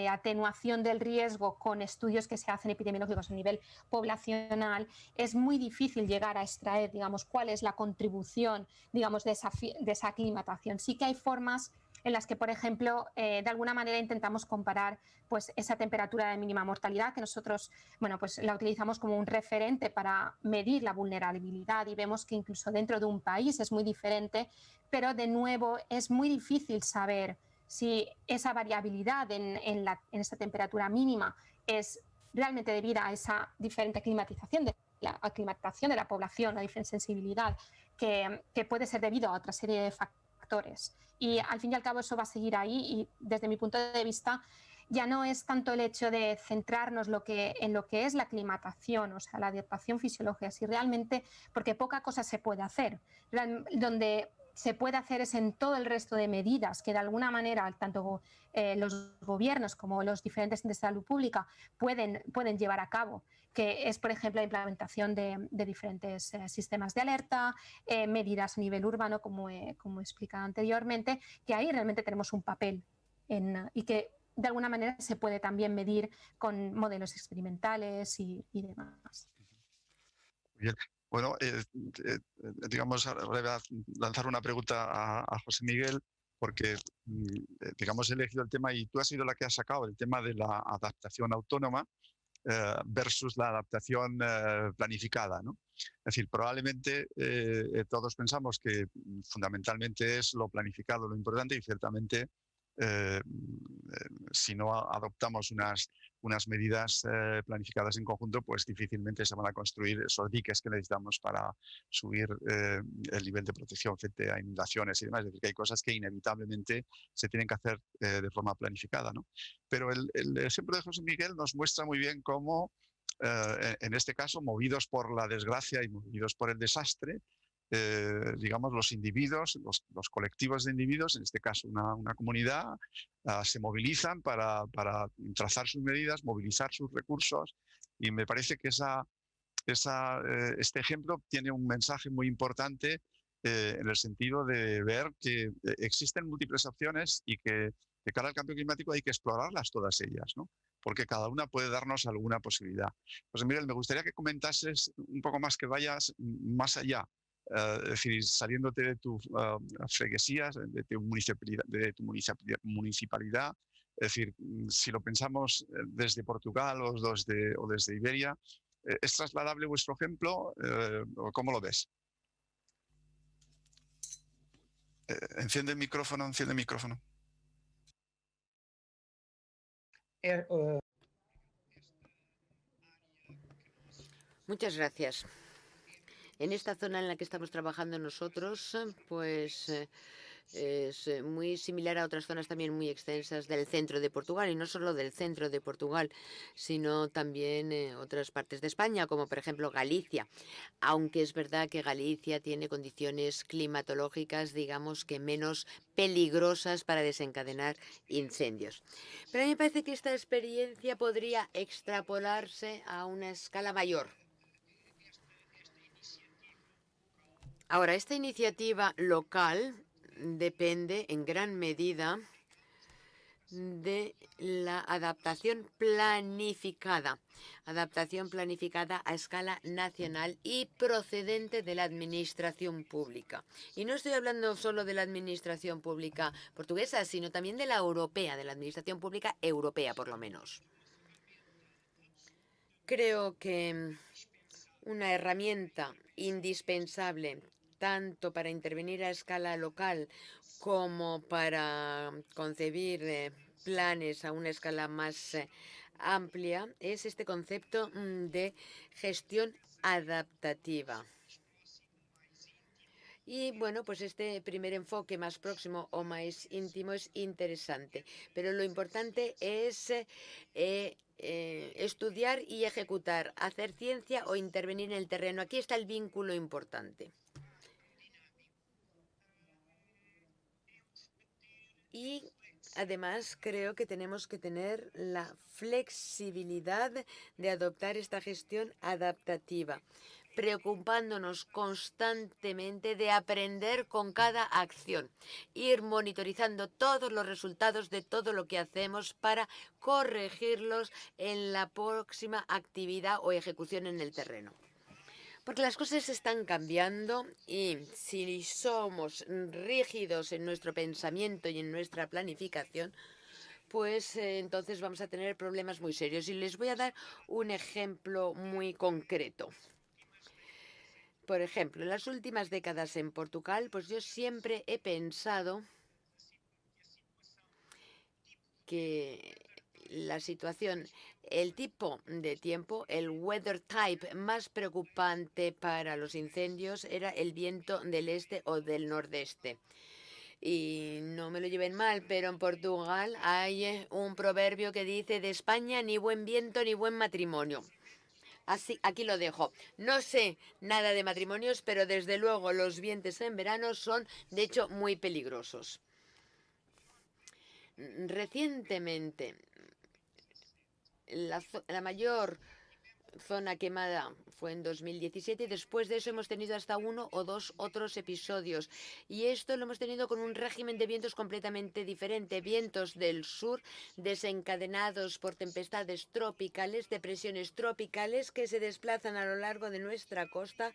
[SPEAKER 6] atenuación del riesgo con estudios que se hacen epidemiológicos a nivel poblacional, es muy difícil llegar a extraer, cuál es la contribución, de esa aclimatación. Sí que hay formas en las que, por ejemplo, de alguna manera intentamos comparar pues, esa temperatura de mínima mortalidad, que nosotros pues, la utilizamos como un referente para medir la vulnerabilidad y vemos que incluso dentro de un país es muy diferente, pero de nuevo es muy difícil saber si esa variabilidad en esa temperatura mínima es realmente debida a esa diferente aclimatización de la población, la diferente sensibilidad, que puede ser debido a otra serie de factores. Y al fin y al cabo eso va a seguir ahí y desde mi punto de vista ya no es tanto el hecho de centrarnos en lo que es la aclimatación, o sea, la adaptación fisiológica, si realmente, porque poca cosa se puede hacer, donde se puede hacer es en todo el resto de medidas que de alguna manera tanto los gobiernos como los diferentes entes de salud pública pueden llevar a cabo, que es, por ejemplo, la implementación de diferentes sistemas de alerta, medidas a nivel urbano, como he explicado anteriormente, que ahí realmente tenemos un papel y que de alguna manera se puede también medir con modelos experimentales y demás.
[SPEAKER 1] Bien. Bueno, digamos, ahora voy a lanzar una pregunta a José Miguel, porque, digamos, he elegido el tema y tú has sido la que has sacado el tema de la adaptación autónoma versus la adaptación planificada, ¿no? Es decir, probablemente todos pensamos que fundamentalmente es lo planificado lo importante y ciertamente si no adoptamos unas medidas planificadas en conjunto, pues difícilmente se van a construir esos diques que necesitamos para subir el nivel de protección frente a inundaciones y demás. Es decir, que hay cosas que inevitablemente se tienen que hacer de forma planificada, ¿no? Pero el ejemplo de José Miguel nos muestra muy bien cómo, en este caso, movidos por la desgracia y movidos por el desastre, digamos, los individuos, los colectivos de individuos, en este caso una comunidad, se movilizan para trazar sus medidas, movilizar sus recursos, y me parece que este ejemplo tiene un mensaje muy importante en el sentido de ver que existen múltiples opciones y que de cara al cambio climático hay que explorarlas todas ellas, ¿no? Porque cada una puede darnos alguna posibilidad. Pues Miguel, me gustaría que comentases un poco más, que vayas más allá. Es decir, saliéndote de tu freguesías, de tu municipalidad, Es decir, si lo pensamos desde Portugal o desde Iberia, ¿es trasladable vuestro ejemplo? ¿O cómo lo ves? Enciende el micrófono, enciende el micrófono.
[SPEAKER 5] Muchas gracias. En esta zona en la que estamos trabajando nosotros, pues es muy similar a otras zonas también muy extensas del centro de Portugal, y no solo del centro de Portugal, sino también otras partes de España, como por ejemplo Galicia. Aunque es verdad que Galicia tiene condiciones climatológicas, digamos que menos peligrosas para desencadenar incendios. Pero a mí me parece que esta experiencia podría extrapolarse a una escala mayor. Ahora, esta iniciativa local depende en gran medida de la adaptación planificada a escala nacional y procedente de la administración pública. Y no estoy hablando solo de la administración pública portuguesa, sino también de la europea, de la administración pública europea, por lo menos. Creo que una herramienta indispensable tanto para intervenir a escala local como para concebir planes a una escala más amplia es este concepto de gestión adaptativa. Y bueno, pues este primer enfoque más próximo o más íntimo es interesante, pero lo importante es estudiar y ejecutar, hacer ciencia o intervenir en el terreno. Aquí está el vínculo importante. Y además creo que tenemos que tener la flexibilidad de adoptar esta gestión adaptativa, preocupándonos constantemente de aprender con cada acción, ir monitorizando todos los resultados de todo lo que hacemos para corregirlos en la próxima actividad o ejecución en el terreno. Porque las cosas están cambiando y si somos rígidos en nuestro pensamiento y en nuestra planificación, pues entonces vamos a tener problemas muy serios. Y les voy a dar un ejemplo muy concreto. Por ejemplo, en las últimas décadas en Portugal, pues yo siempre he pensado que la situación, el tipo de tiempo, el weather type más preocupante para los incendios era el viento del este o del nordeste. Y no me lo lleven mal, pero en Portugal hay un proverbio que dice: de España ni buen viento ni buen matrimonio. Así, aquí lo dejo. No sé nada de matrimonios, pero desde luego los vientos en verano son, de hecho, muy peligrosos. Recientemente, la mayor zona quemada fue en 2017 y después de eso hemos tenido hasta 1 o 2 otros episodios. Y esto lo hemos tenido con un régimen de vientos completamente diferente. Vientos del sur desencadenados por tempestades tropicales, depresiones tropicales que se desplazan a lo largo de nuestra costa.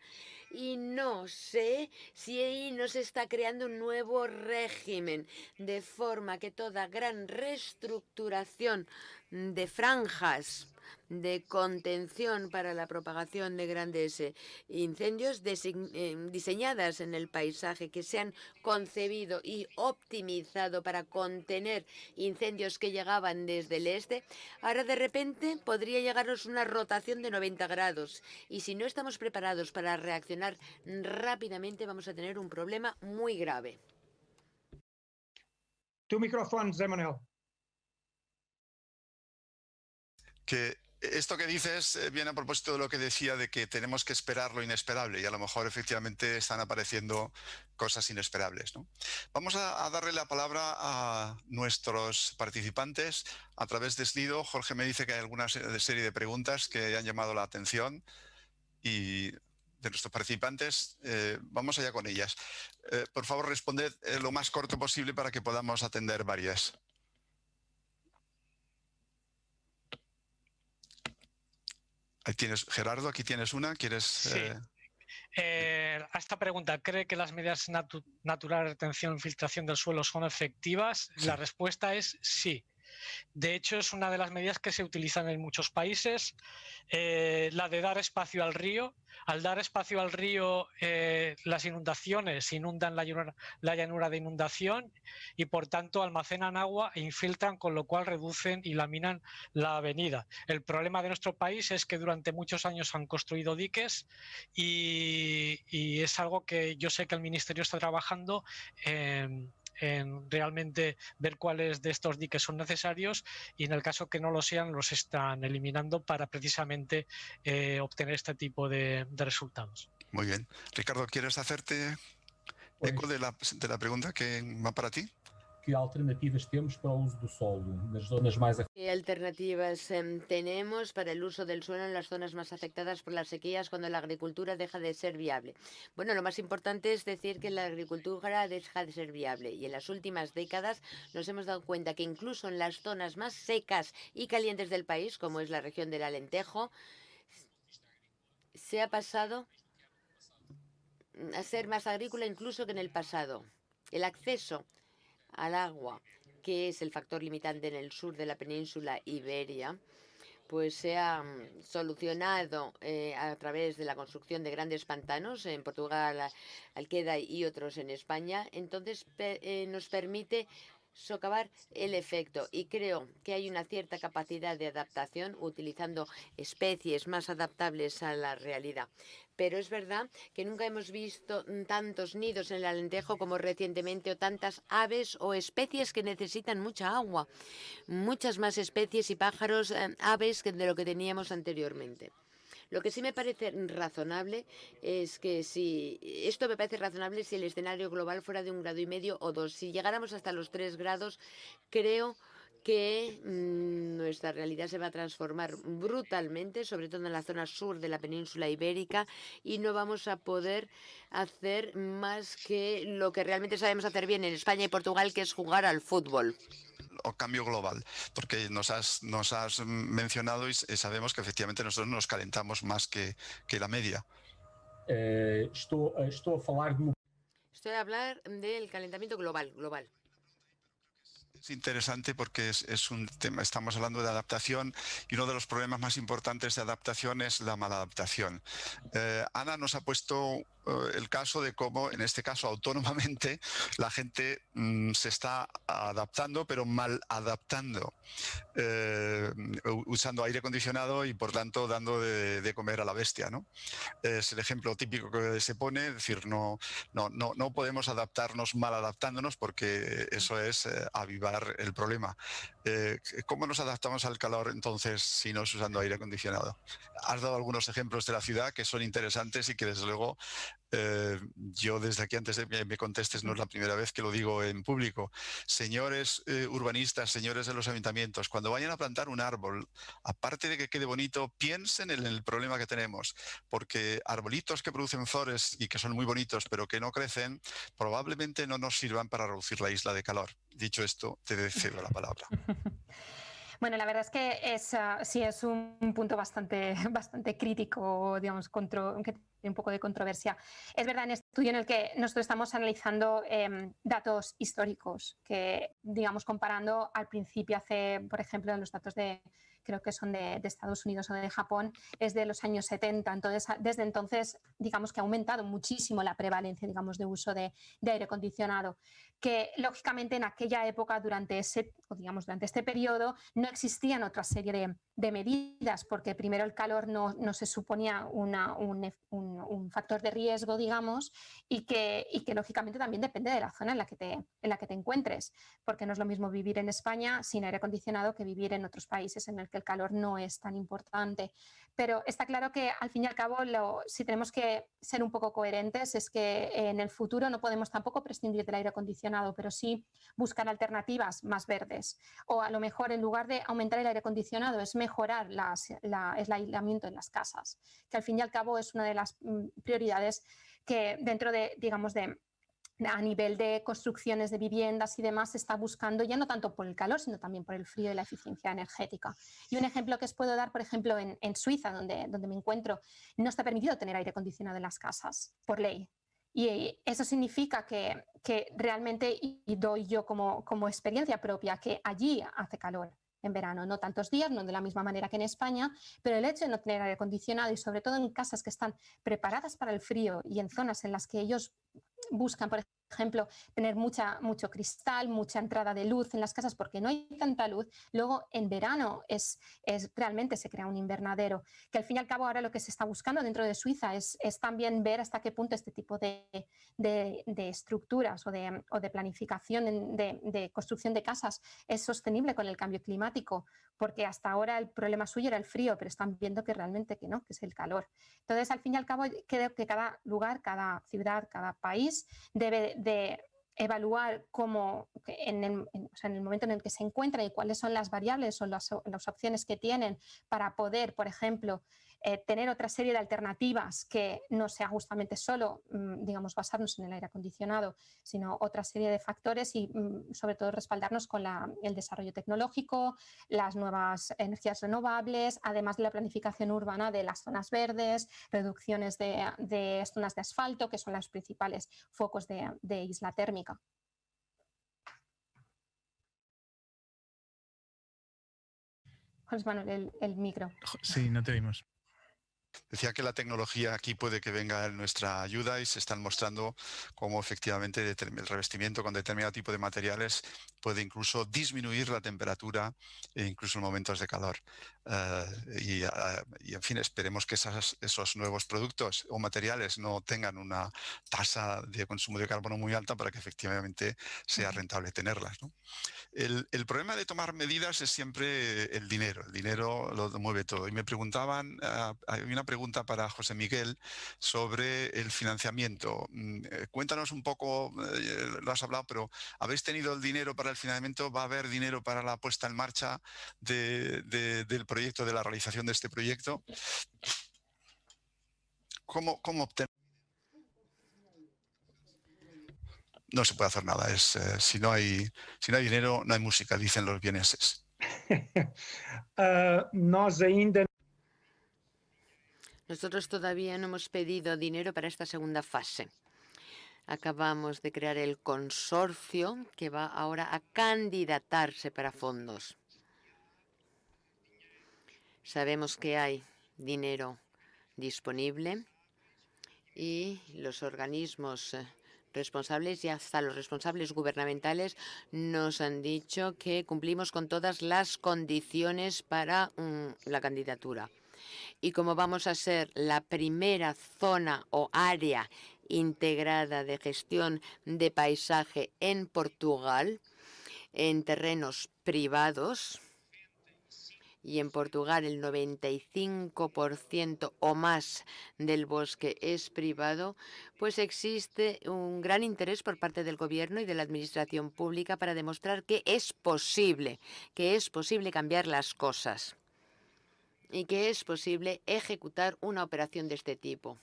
[SPEAKER 5] Y no sé si ahí nos está creando un nuevo régimen, de forma que toda gran reestructuración de franjas de contención para la propagación de grandes incendios diseñadas en el paisaje, que se han concebido y optimizado para contener incendios que llegaban desde el este, ahora de repente podría llegarnos una rotación de 90 grados. Y si no estamos preparados para reaccionar rápidamente, vamos a tener un problema muy grave.
[SPEAKER 7] Tu micrófono, José Manuel.
[SPEAKER 1] Que esto que dices viene a propósito de lo que decía de que tenemos que esperar lo inesperable y a lo mejor efectivamente están apareciendo cosas inesperables, ¿no? Vamos a darle la palabra a nuestros participantes a través de Slido. Jorge me dice que hay alguna serie de preguntas que han llamado la atención y de nuestros participantes. Vamos allá con ellas. Por favor, responded lo más corto posible para que podamos atender varias. Ahí tienes, Gerardo, aquí tienes una. ¿Quieres...?
[SPEAKER 3] Sí. A esta pregunta, ¿cree que las medidas naturales de retención y filtración del suelo son efectivas?
[SPEAKER 1] Sí.
[SPEAKER 3] La respuesta es sí. De hecho, es una de las medidas que se utilizan en muchos países, la de dar espacio al río. Al dar espacio al río, las inundaciones inundan la llanura de inundación y, por tanto, almacenan agua e infiltran, con lo cual reducen y laminan la avenida. El problema de nuestro país es que durante muchos años han construido diques y es algo que yo sé que el Ministerio está trabajando en realmente ver cuáles de estos diques son necesarios y, en el caso que no lo sean, los están eliminando para precisamente obtener este tipo de resultados.
[SPEAKER 1] Muy bien. Ricardo, ¿quieres hacerte eco de la pregunta que va para ti?
[SPEAKER 4] Que alternativas temos para o uso do solo nas zonas mais
[SPEAKER 5] ¿Qué alternativas tenemos para el uso del suelo en las zonas más afectadas por las sequías cuando la agricultura deja de ser viable? Bueno, lo más importante es decir que la agricultura deja de ser viable y en las últimas décadas nos hemos dado cuenta que incluso en las zonas más secas y calientes del país, como es la región del Alentejo, se ha pasado a ser más agrícola incluso que en el pasado. El acceso al agua, que es el factor limitante en el sur de la península Iberia, pues se ha solucionado a través de la construcción de grandes pantanos en Portugal, Alqueda y otros en España. Entonces nos permite socavar el efecto y creo que hay una cierta capacidad de adaptación utilizando especies más adaptables a la realidad. Pero es verdad que nunca hemos visto tantos nidos en el Alentejo como recientemente o tantas aves o especies que necesitan mucha agua. Muchas más especies y pájaros, aves que de lo que teníamos anteriormente. Lo que sí me parece razonable es que si el escenario global fuera de 1,5 grados o 2. Si llegáramos hasta los 3 grados, creo que nuestra realidad se va a transformar brutalmente, sobre todo en la zona sur de la península ibérica, y no vamos a poder hacer más que lo que realmente sabemos hacer bien en España y Portugal, que es jugar al fútbol.
[SPEAKER 1] O cambio global, porque nos has mencionado y sabemos que efectivamente nosotros nos calentamos más que la media.
[SPEAKER 4] Estou a falar do...
[SPEAKER 5] Estoy a hablar del calentamiento global.
[SPEAKER 1] Es interesante porque es un tema, estamos hablando de adaptación y uno de los problemas más importantes de adaptación es la maladaptación. Ana nos ha puesto el caso de cómo, en este caso autónomamente, la gente se está adaptando, pero mal adaptando, usando aire acondicionado y por tanto dando de comer a la bestia, ¿no? Es el ejemplo típico que se pone, es decir, no podemos adaptarnos mal adaptándonos porque eso es avivar el problema. ¿Cómo nos adaptamos al calor entonces si no es usando aire acondicionado? Has dado algunos ejemplos de la ciudad que son interesantes y que desde luego yo desde aquí, antes de que me contestes, no es la primera vez que lo digo en público. Señores urbanistas, señores de los ayuntamientos, cuando vayan a plantar un árbol, aparte de que quede bonito, piensen en el problema que tenemos, porque arbolitos que producen flores y que son muy bonitos pero que no crecen, probablemente no nos sirvan para reducir la isla de calor. Dicho esto, te cedo la palabra.
[SPEAKER 6] Bueno, la verdad es que sí es un punto bastante crítico, digamos, que tiene un poco de controversia. Es verdad, en este estudio en el que nosotros estamos analizando datos históricos, que, digamos, comparando al principio por ejemplo, los datos creo que son de Estados Unidos o de Japón, es de los años 70. Entonces, desde entonces, digamos que ha aumentado muchísimo la prevalencia, digamos, de uso de aire acondicionado, que lógicamente en aquella época, durante este periodo, no existían otra serie de medidas, porque primero el calor no se suponía un factor de riesgo, digamos, y que lógicamente también depende de la zona en la que te encuentres, porque no es lo mismo vivir en España sin aire acondicionado que vivir en otros países en el que el calor no es tan importante. Pero está claro que al fin y al cabo, si tenemos que ser un poco coherentes, es que en el futuro no podemos tampoco prescindir del aire acondicionado, pero sí buscar alternativas más verdes. O a lo mejor, en lugar de aumentar el aire acondicionado, es mejorar el aislamiento en las casas, que al fin y al cabo es una de las prioridades que dentro de, digamos, a nivel de construcciones de viviendas y demás se está buscando, ya no tanto por el calor, sino también por el frío y la eficiencia energética. Y un ejemplo que os puedo dar, por ejemplo, en Suiza, donde me encuentro, no está permitido tener aire acondicionado en las casas, por ley. Y eso significa que realmente, y doy yo como experiencia propia, que allí hace calor en verano, no tantos días, no de la misma manera que en España, pero el hecho de no tener aire acondicionado y sobre todo en casas que están preparadas para el frío y en zonas en las que ellos buscan, por ejemplo, tener mucho cristal, mucha entrada de luz en las casas porque no hay tanta luz, luego en verano realmente se crea un invernadero, que al fin y al cabo ahora lo que se está buscando dentro de Suiza es también ver hasta qué punto este tipo de estructuras o de planificación de construcción de casas es sostenible con el cambio climático, porque hasta ahora el problema suyo era el frío, pero están viendo que realmente que no, que es el calor. Entonces, al fin y al cabo, creo que cada lugar, cada ciudad, cada país debe de evaluar cómo, en el momento en el que se encuentra y cuáles son las variables o las opciones que tienen para poder, por ejemplo, tener otra serie de alternativas que no sea justamente solo, digamos, basarnos en el aire acondicionado, sino otra serie de factores y sobre todo respaldarnos con el desarrollo tecnológico, las nuevas energías renovables, además de la planificación urbana de las zonas verdes, reducciones de zonas de asfalto, que son los principales focos de isla térmica. José Manuel, el micro.
[SPEAKER 2] Sí, no te oímos.
[SPEAKER 1] Decía que la tecnología aquí puede que venga en nuestra ayuda y se están mostrando cómo efectivamente el revestimiento con determinado tipo de materiales puede incluso disminuir la temperatura e incluso en momentos de calor. Y en fin, esperemos que esos nuevos productos o materiales no tengan una tasa de consumo de carbono muy alta para que efectivamente sea rentable tenerlas, ¿no? El problema de tomar medidas es siempre el dinero. El dinero lo mueve todo. Y me preguntaban, hay una pregunta para José Miguel sobre el financiamiento. Cuéntanos un poco, lo has hablado, pero ¿habéis tenido el dinero para el financiamiento? ¿Va a haber dinero para la puesta en marcha del proyecto, de la realización de este proyecto? ¿Cómo obtener? No se puede hacer nada. Si no hay dinero, no hay música, dicen los vieneses.
[SPEAKER 5] Nosotros todavía no hemos pedido dinero para esta segunda fase. Acabamos de crear el consorcio que va ahora a candidatarse para fondos. Sabemos que hay dinero disponible y los organismos responsables y hasta los responsables gubernamentales nos han dicho que cumplimos con todas las condiciones para la candidatura. Y como vamos a ser la primera zona o área integrada de gestión de paisaje en Portugal, en terrenos privados, y en Portugal el 95% o más del bosque es privado, pues existe un gran interés por parte del gobierno y de la administración pública para demostrar que es posible cambiar las cosas y que es posible ejecutar una operación de este tipo.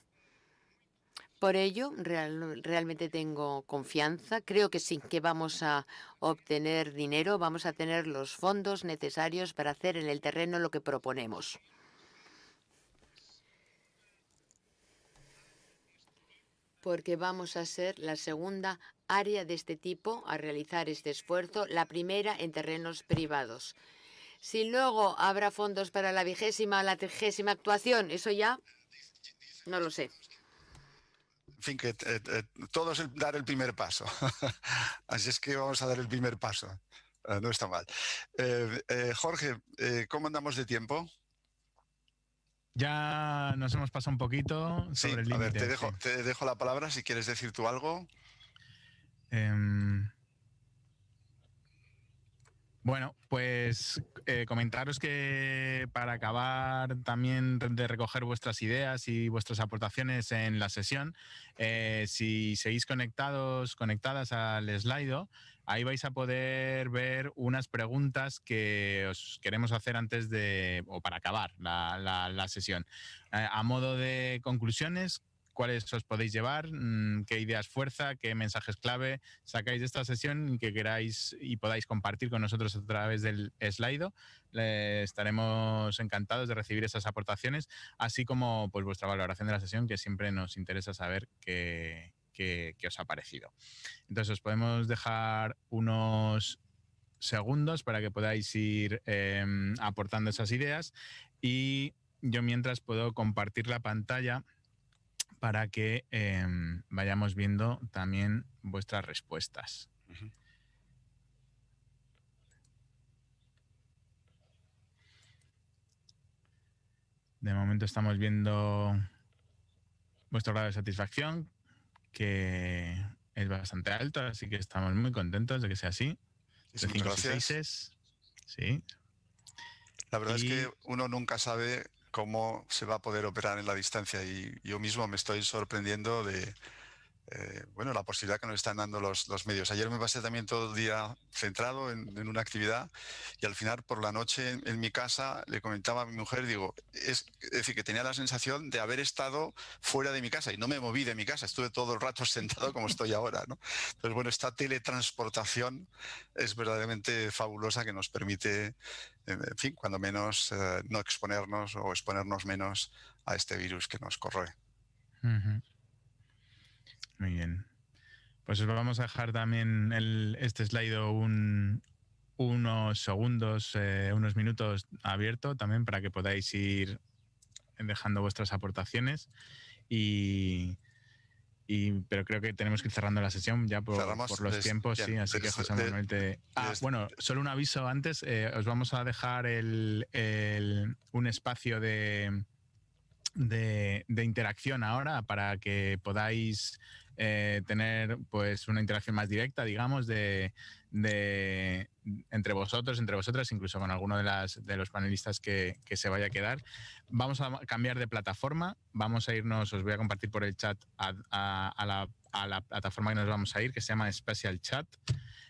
[SPEAKER 5] Por ello, realmente tengo confianza. Creo que sí, que vamos a obtener dinero, vamos a tener los fondos necesarios para hacer en el terreno lo que proponemos. Porque vamos a ser la segunda área de este tipo a realizar este esfuerzo, la primera en terrenos privados. Si luego habrá fondos para la 20ª o la 30ª actuación, eso ya no lo sé.
[SPEAKER 1] En fin, que todo es dar el primer paso. Así es que vamos a dar el primer paso. No está mal. Jorge, ¿cómo andamos de tiempo?
[SPEAKER 2] Ya nos hemos pasado un poquito sobre el límite.
[SPEAKER 1] A ver, te dejo la palabra si quieres decir tú algo.
[SPEAKER 2] Bueno, pues comentaros que para acabar también de recoger vuestras ideas y vuestras aportaciones en la sesión, si seguís conectadas al Slido, ahí vais a poder ver unas preguntas que os queremos hacer antes o para acabar la sesión. A modo de conclusiones, ¿cuáles os podéis llevar? ¿Qué ideas fuerza? ¿Qué mensajes clave sacáis de esta sesión y que queráis y podáis compartir con nosotros a través del Slido? Estaremos encantados de recibir esas aportaciones, así como pues vuestra valoración de la sesión, que siempre nos interesa saber qué qué os ha parecido. Entonces os podemos dejar unos segundos para que podáis ir aportando esas ideas, y yo mientras puedo compartir la pantalla para que vayamos viendo también vuestras respuestas.
[SPEAKER 1] Ujú.
[SPEAKER 2] De momento estamos viendo vuestro grado de satisfacción, que es bastante alto, así que estamos muy contentos de que sea así.
[SPEAKER 1] Sí,
[SPEAKER 2] De
[SPEAKER 1] muchas
[SPEAKER 2] 5 y
[SPEAKER 1] gracias.
[SPEAKER 2] 6. Sí.
[SPEAKER 1] La verdad es
[SPEAKER 2] Y-
[SPEAKER 1] que uno nunca sabe cómo se va a poder operar en la distancia, y yo mismo me estoy sorprendiendo de bueno, la posibilidad que nos están dando los medios. Ayer me pasé también todo el día centrado en una actividad, y al final por la noche en mi casa le comentaba a mi mujer, digo, es decir, que tenía la sensación de haber estado fuera de mi casa y no me moví de mi casa, estuve todo el rato sentado como estoy ahora, ¿no? Entonces, bueno, esta teletransportación es verdaderamente fabulosa, que nos permite, en fin, cuando menos no exponernos o exponernos menos a este virus que nos corroe.
[SPEAKER 2] Ujú. Muy bien. Pues os vamos a dejar también este slide unos segundos, unos minutos abierto también para que podáis ir dejando vuestras aportaciones, pero creo que tenemos que ir cerrando la sesión ya
[SPEAKER 1] Cerramos.
[SPEAKER 2] por los tiempos,
[SPEAKER 1] Bien,
[SPEAKER 2] sí, así que José Manuel te... bueno, solo un aviso antes, os vamos a dejar un espacio de interacción ahora para que podáis tener pues una interacción más directa, digamos, entre vosotros, entre vosotras, incluso con alguno de los panelistas que se vaya a quedar. Vamos a cambiar de plataforma, vamos a irnos, os voy a compartir por el chat a la plataforma que nos vamos a ir, que se llama Special Chat.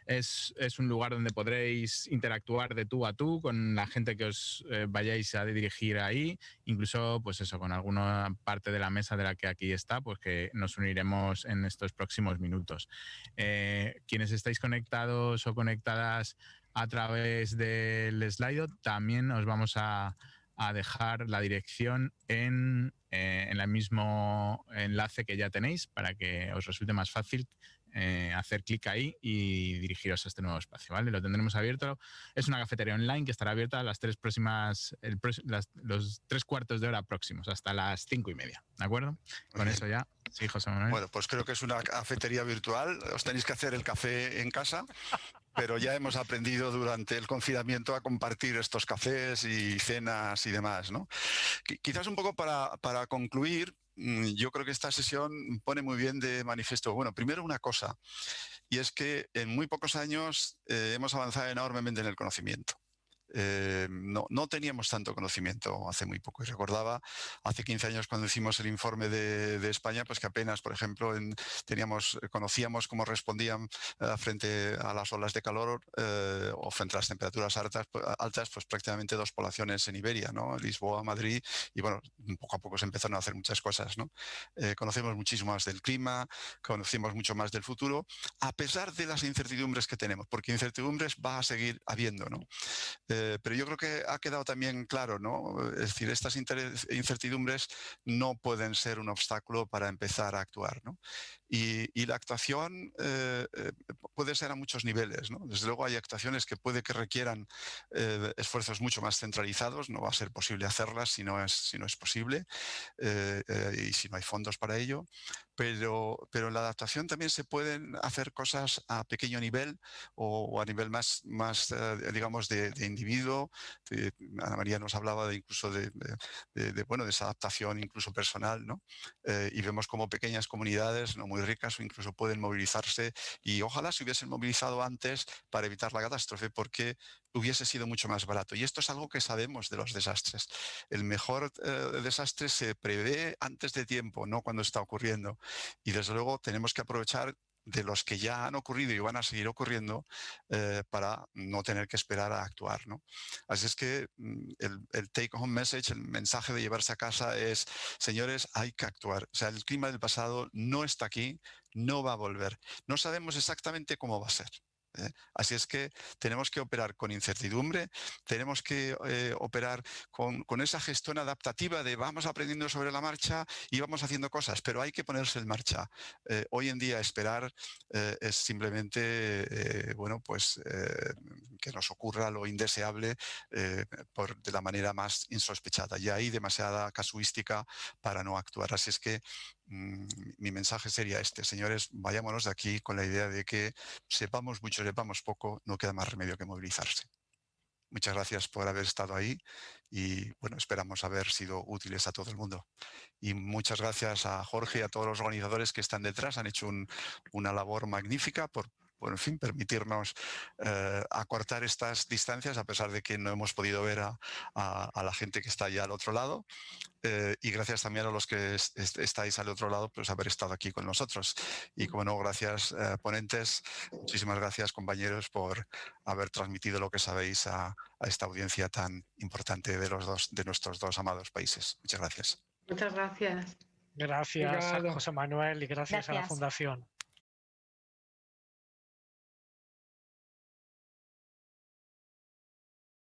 [SPEAKER 2] Es un lugar donde podréis interactuar de tú a tú con la gente que os vayáis a dirigir ahí, incluso pues eso, con alguna parte de la mesa de la que aquí está, pues que nos uniremos en estos próximos minutos. Quienes estáis conectados o conectadas a través del Slido, también os vamos a dejar la dirección en el mismo enlace que ya tenéis para que os resulte más fácil hacer clic ahí y dirigiros a este nuevo espacio, ¿vale? Lo tendremos abierto. Es una cafetería online que estará abierta los 3 cuartos de hora próximos, hasta las 5:30, ¿de acuerdo? Con
[SPEAKER 1] bien.
[SPEAKER 2] eso ya. Sí, José Manuel.
[SPEAKER 1] Bueno, pues creo que es una cafetería virtual. Os tenéis que hacer el café en casa, pero ya hemos aprendido durante el confinamiento a compartir estos cafés y cenas y demás, ¿no? Quizás un poco para concluir, yo creo que esta sesión pone muy bien de manifiesto, bueno, primero una cosa, y es que en muy pocos años hemos avanzado enormemente en el conocimiento. No teníamos tanto conocimiento hace muy poco. Y recordaba hace 15 años cuando hicimos el informe de España, pues que apenas, por ejemplo, conocíamos cómo respondían frente a las olas de calor o frente a las temperaturas altas, pues prácticamente 2 poblaciones en Iberia, ¿no? Lisboa, Madrid, y bueno, poco a poco se empezaron a hacer muchas cosas, ¿no? Conocemos muchísimo más del clima, conocemos mucho más del futuro, a pesar de las incertidumbres que tenemos, porque incertidumbres va a seguir habiendo, ¿no? Pero yo creo que ha quedado también claro, ¿no? Es decir, estas incertidumbres no pueden ser un obstáculo para empezar a actuar, ¿no? Y la actuación puede ser a muchos niveles, ¿no? Desde luego hay actuaciones que puede que requieran esfuerzos mucho más centralizados, no va a ser posible hacerlas si no es posible y si no hay fondos para ello. Pero en la adaptación también se pueden hacer cosas a pequeño nivel o a nivel más digamos, de individuo. Ana María nos hablaba incluso de esa adaptación incluso personal, ¿no? Y vemos como pequeñas comunidades no muy ricas o incluso pueden movilizarse, y ojalá se hubiesen movilizado antes para evitar la catástrofe, porque hubiese sido mucho más barato. Y esto es algo que sabemos de los desastres. El mejor desastre se prevé antes de tiempo, no cuando está ocurriendo. Y desde luego tenemos que aprovechar de los que ya han ocurrido y van a seguir ocurriendo para no tener que esperar a actuar, ¿no? Así es que el take home message, el mensaje de llevarse a casa es, señores, hay que actuar. O sea, el clima del pasado no está aquí, no va a volver. No sabemos exactamente cómo va a ser. Así es que tenemos que operar con incertidumbre, tenemos que operar con esa gestión adaptativa de vamos aprendiendo sobre la marcha y vamos haciendo cosas, pero hay que ponerse en marcha. Hoy en día esperar es simplemente, bueno, pues que nos ocurra lo indeseable de la manera más insospechada. Ya hay demasiada casuística para no actuar. Así es que mi mensaje sería este: señores, vayámonos de aquí con la idea de que sepamos mucho, sepamos poco, no queda más remedio que movilizarse. Muchas gracias por haber estado ahí y bueno, esperamos haber sido útiles a todo el mundo. Y muchas gracias a Jorge y a todos los organizadores que están detrás. Han hecho una labor magnífica por en fin, permitirnos acortar estas distancias a pesar de que no hemos podido ver a la gente que está allá al otro lado. Y gracias también a los que estáis al otro lado, pues haber estado aquí con nosotros. Y como no, gracias ponentes, muchísimas gracias compañeros por haber transmitido lo que sabéis a esta audiencia tan importante de nuestros dos amados países. Muchas gracias.
[SPEAKER 7] Muchas gracias.
[SPEAKER 3] Gracias a
[SPEAKER 8] Obrigado.
[SPEAKER 3] José Manuel y gracias a la
[SPEAKER 6] Gracias.
[SPEAKER 3] Fundación.